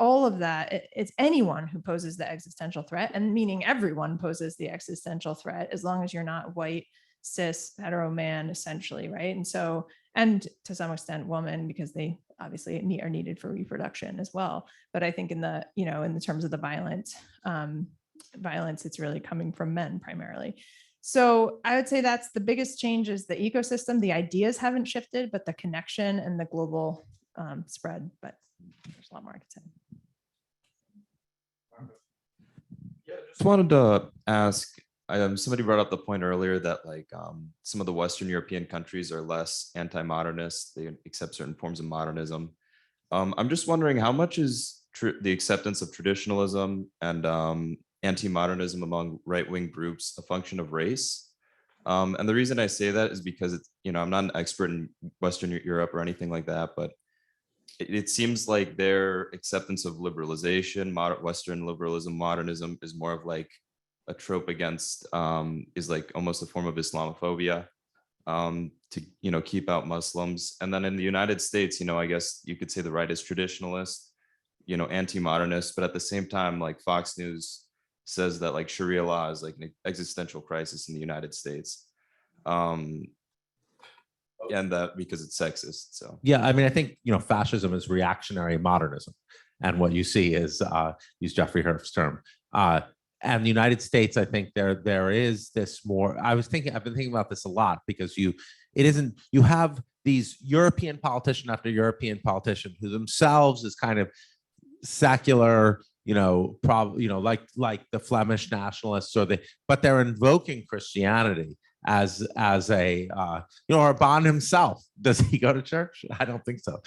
all of that, it's anyone who poses the existential threat, and meaning everyone poses the existential threat, as long as you're not white, cis, hetero man, essentially, right? And to some extent woman, because they obviously are needed for reproduction as well. But I think in the terms of the violence, it's really coming from men primarily. So I would say that's the biggest change, is the ecosystem. The ideas haven't shifted, but the connection and the global spread. But there's a lot more I could say. Just wanted to ask, somebody brought up the point earlier that some of the Western European countries are less anti-modernist. They accept certain forms of modernism. I'm just wondering, how much is the acceptance of traditionalism and anti-modernism among right-wing groups a function of race? And the reason I say that is because it's, I'm not an expert in Western Europe or anything like that, but it seems like their acceptance of liberalization, Western liberalism, modernism, is more of like a trope against, is like almost a form of Islamophobia, to, keep out Muslims. And then in the United States, I guess you could say the right is traditionalist, anti-modernist, but at the same time, like Fox News says that like Sharia law is like an existential crisis in the United States. And that because it's sexist. So yeah, I mean, I think fascism is reactionary modernism, and what you see is use Jeffrey Herf's term. And the United States, I think there is this more. I've been thinking about this a lot, because you have these European politician after European politician who themselves is kind of secular, like the Flemish nationalists, but they're invoking Christianity as a Orban himself. Does he go to church? I don't think so.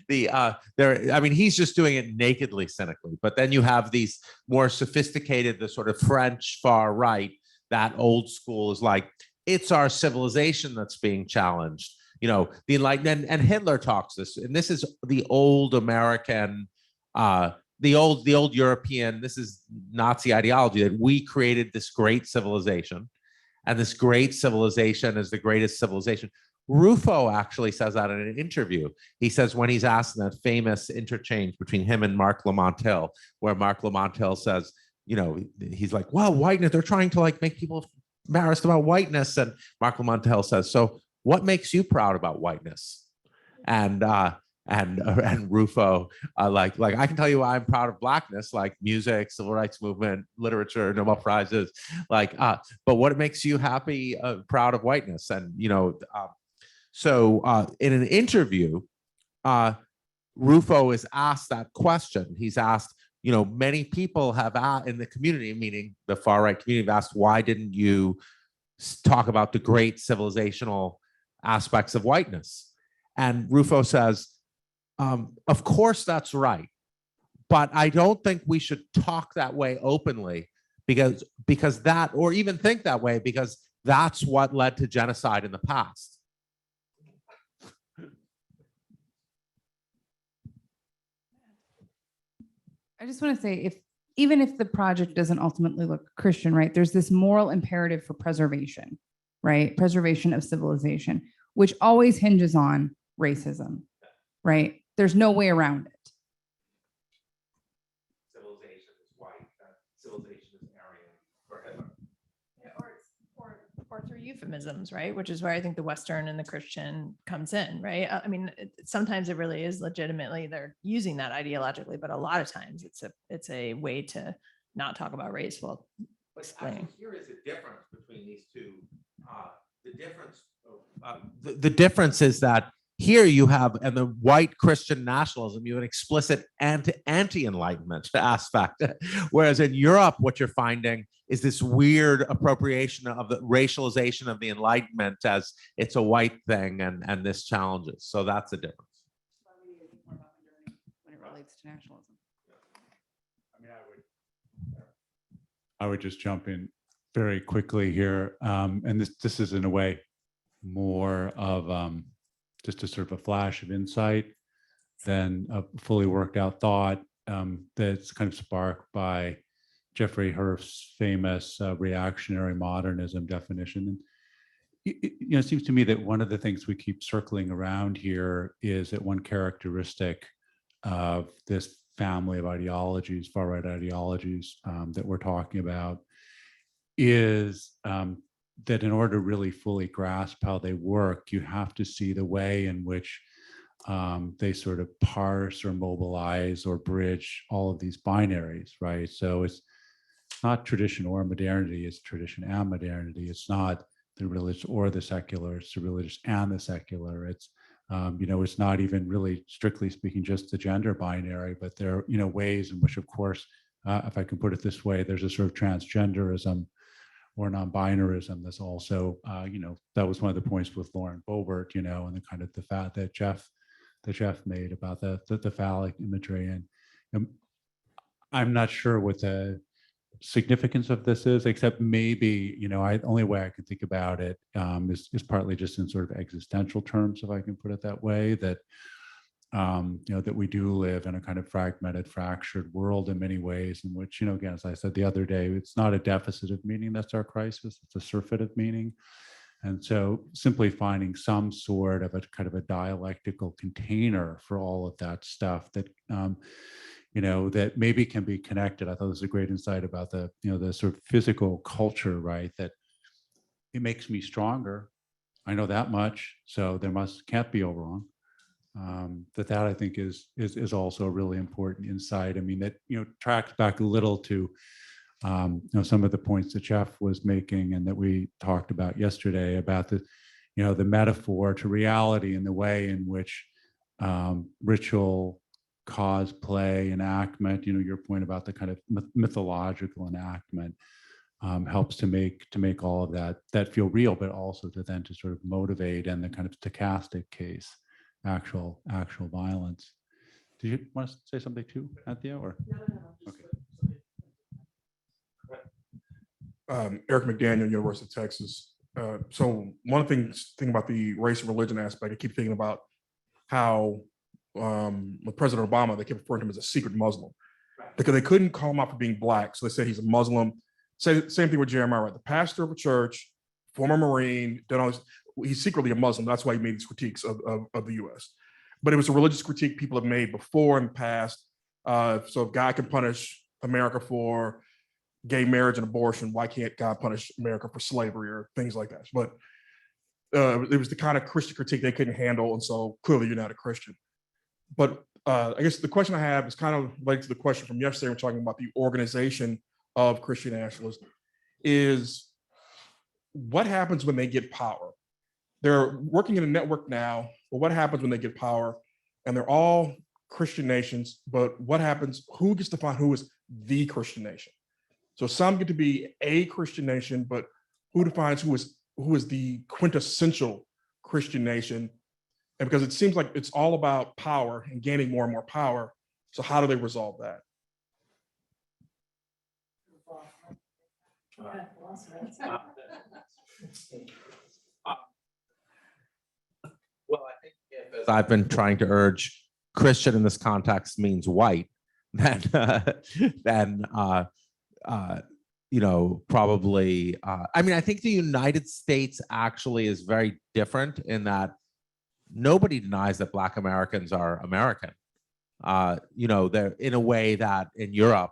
He's just doing it nakedly cynically. But then you have these more sophisticated, the sort of French far right, that old school is like, it's our civilization that's being challenged. The Enlightenment, and Hitler talks this, and this is the old American, the old European, this is Nazi ideology, that we created this great civilization, and this great civilization is the greatest civilization. Rufo actually says that in an interview. He says, when he's asked that famous interchange between him and Marc Lamontel, where Marc Lamontel says, he's like, well, whiteness, they're trying to like make people embarrassed about whiteness. And Marc Lamontel says, so what makes you proud about whiteness? And Rufo, like I can tell you why I'm proud of blackness, like music, civil rights movement, literature, Nobel Prizes, but what makes you happy, proud of whiteness? And so in an interview, Rufo is asked that question. He's asked, many people have in the community, meaning the far right community, have asked, why didn't you talk about the great civilizational aspects of whiteness? And Rufo says, of course that's right, but I don't think we should talk that way openly, because that, or even think that way, because that's what led to genocide in the past. I just want to say, even if the project doesn't ultimately look Christian, right, there's this moral imperative for preservation, right? Preservation of civilization, which always hinges on racism, right? There's no way around it. Civilization is white, civilization is Aryan, or through euphemisms, right? Which is where I think the Western and the Christian comes in, right? I mean, sometimes it really is legitimately they're using that ideologically, but a lot of times it's a way to not talk about race while explaining. Here is a difference between these two The difference is that here you have, in the white Christian nationalism, you have an explicit anti-enlightenment aspect. Whereas in Europe, what you're finding is this weird appropriation of the racialization of the Enlightenment as it's a white thing, and this challenges. So that's the difference. When it relates to nationalism. I would just jump in very quickly here. And this is in a way more of just a sort of a flash of insight than a fully worked out thought that's kind of sparked by Jeffrey Herf's famous reactionary modernism definition. And it seems to me that one of the things we keep circling around here is that one characteristic of this family of ideologies, far-right ideologies that we're talking about, is that in order to really fully grasp how they work, you have to see the way in which they sort of parse or mobilize or bridge all of these binaries, right? So it's not tradition or modernity, it's tradition and modernity. It's not the religious or the secular, it's the religious and the secular. It's it's not even really, strictly speaking, just the gender binary, but there are, ways in which, of course, if I can put it this way, there's a sort of transgenderism or non-binarism. That's also, that was one of the points with Lauren Boebert, and the kind of the fact that Jeff made about the phallic imagery. And I'm not sure what the significance of this is, except maybe, the only way I can think about it is partly just in sort of existential terms, if I can put it that way, that that we do live in a kind of fragmented, fractured world in many ways, in which, again, as I said the other day, it's not a deficit of meaning that's our crisis, it's a surfeit of meaning. And so simply finding some sort of a kind of a dialectical container for all of that stuff that that maybe can be connected. I thought this was a great insight about the sort of physical culture, right? That it makes me stronger. I know that much, so there can't be all wrong. That I think is also a really important insight. I mean, that tracks back a little to some of the points that Jeff was making and that we talked about yesterday about the the metaphor to reality and the way in which ritual, cosplay, enactment, your point about the kind of mythological enactment helps to make all of that feel real, but also to sort of motivate in the kind of stochastic case actual violence. Do you want to say something too, Anthea? Or okay. Eric McDaniel, University of Texas. So one thing about the race and religion aspect, I keep thinking about how with President Obama, they kept referring to him as a secret Muslim because they couldn't call him out for being black. So they said he's a Muslim. Same thing with Jeremiah, right? The pastor of a church, former Marine, he's secretly a Muslim. That's why he made these critiques of the US. But it was a religious critique people have made before in the past. So if God can punish America for gay marriage and abortion, why can't God punish America for slavery or things like that? But it was the kind of Christian critique they couldn't handle. And so clearly you're not a Christian. But I guess the question I have is kind of related to the question from yesterday. We're talking about the organization of Christian nationalism. Is what happens when they get power? They're working in a network now, but what happens when they get power? And they're all Christian nations, but what happens? Who gets to find who is the Christian nation? So some get to be a Christian nation, but who defines who is the quintessential Christian nation? And because it seems like it's all about power and gaining more and more power. So how do they resolve that? Well, I think as I've been trying to urge, Christian in this context means white, then probably. I mean, I think the United States actually is very different in that nobody denies that Black Americans are American. They're in a way that in Europe,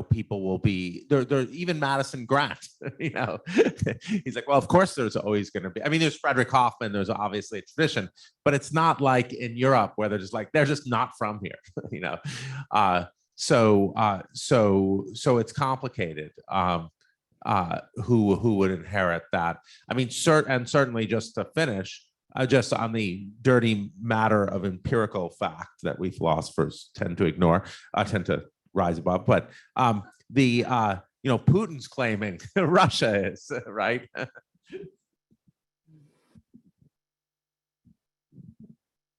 people will be, they're even Madison Grant, he's like, well, of course there's always going to be, I mean, there's Frederick Hoffman, there's obviously a tradition, but it's not like in Europe where they're just not from here, so it's complicated. who would inherit that. I mean, certainly just to finish, just on the dirty matter of empirical fact that we philosophers tend to ignore, tend to rise above. But Putin's claiming Russia is right.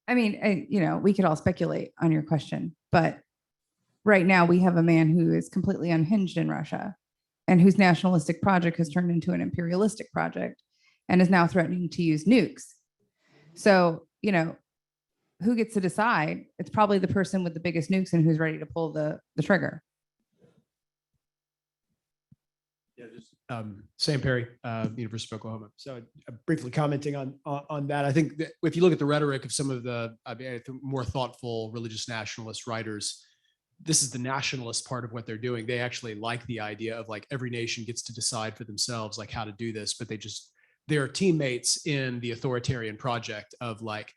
I mean, we could all speculate on your question, but right now we have a man who is completely unhinged in Russia and whose nationalistic project has turned into an imperialistic project and is now threatening to use nukes. So, who gets to decide? It's probably the person with the biggest nukes and who's ready to pull the trigger. Yeah, Sam Perry, University of Oklahoma. So briefly commenting on that, I think that if you look at the rhetoric of some of the more thoughtful religious nationalist writers, this is the nationalist part of what they're doing. They actually like the idea of like every nation gets to decide for themselves like how to do this, but they're teammates in the authoritarian project of like,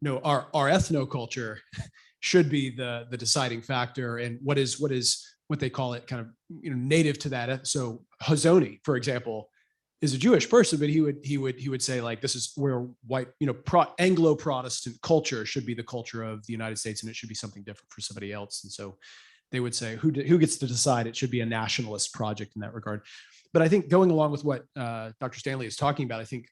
no, our ethnoculture should be the deciding factor, and what they call it kind of native to that. So Hazoni, for example, is a Jewish person, but he would say like this is where white Anglo-Protestant culture should be the culture of the United States, and it should be something different for somebody else. And so they would say who gets to decide? It should be a nationalist project in that regard. But I think going along with what Dr. Stanley is talking about, I think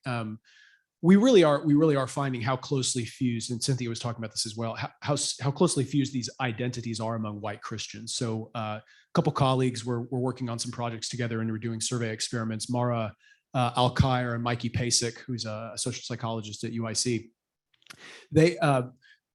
we really are finding how closely fused, and Cynthia was talking about this as well, how closely fused these identities are among white Christians. So a couple colleagues were working on some projects together, and we're doing survey experiments. Mara Alkire and Mikey Pasek, who's a social psychologist at UIC, they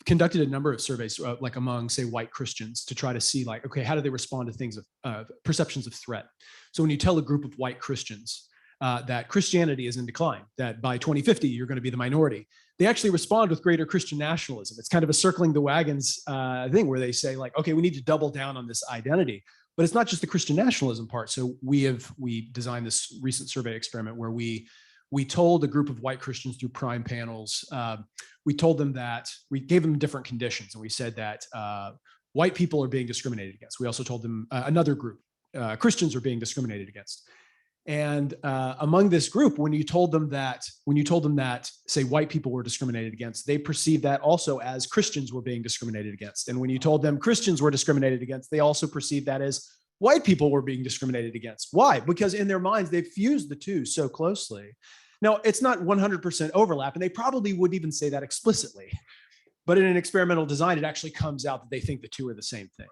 conducted a number of surveys like among, say, white Christians to try to see like, okay, how do they respond to things of perceptions of threat? So when you tell a group of white Christians that Christianity is in decline, that by 2050, you're going to be the minority, they actually respond with greater Christian nationalism. It's kind of a circling the wagons thing where they say like, okay, we need to double down on this identity. But it's not just the Christian nationalism part. So we designed this recent survey experiment where we told a group of white Christians through prime panels, we told them that we gave them different conditions. And we said that white people are being discriminated against. We also told them another group, Christians are being discriminated against. And among this group, when you told them that, say, white people were discriminated against, they perceived that also as Christians were being discriminated against. And when you told them Christians were discriminated against, they also perceived that as white people were being discriminated against. Why? Because in their minds, they've fused the two so closely. Now, it's not 100% overlap, and they probably wouldn't even say that explicitly. But in an experimental design, it actually comes out that they think the two are the same thing.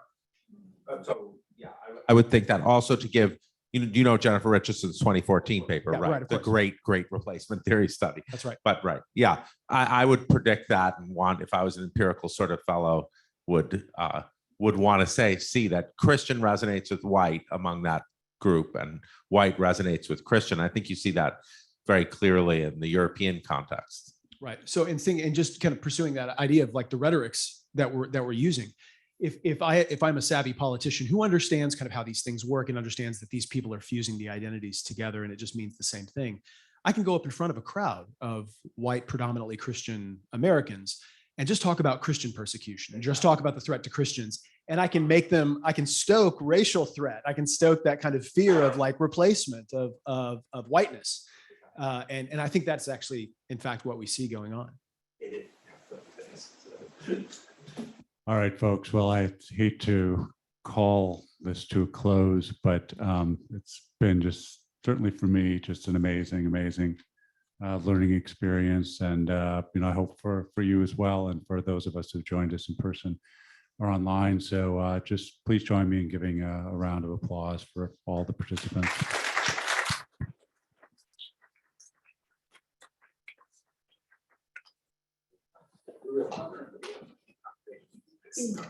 So, yeah, I would think that also to give, Jennifer Richardson's 2014 paper, Yeah, right? of The course. great replacement theory study. That's right. But right, yeah, I would predict that and if I was an empirical sort of fellow, would want to see that Christian resonates with white among that group and white resonates with Christian. I think you see that very clearly in the European context. Right. So and just kind of pursuing that idea of like the rhetorics that we're using. If I'm a savvy politician who understands kind of how these things work and understands that these people are fusing the identities together and it just means the same thing, I can go up in front of a crowd of white, predominantly Christian Americans and just talk about Christian persecution and just talk about the threat to Christians. And I can stoke racial threat. I can stoke that kind of fear of like replacement of whiteness. And I think that's actually, in fact, what we see going on. All right, folks. Well, I hate to call this to a close, but it's been just certainly for me, just an amazing learning experience. And, I hope for you as well. And for those of us who joined us in person or online. So just please join me in giving a round of applause for all the participants. Thank you.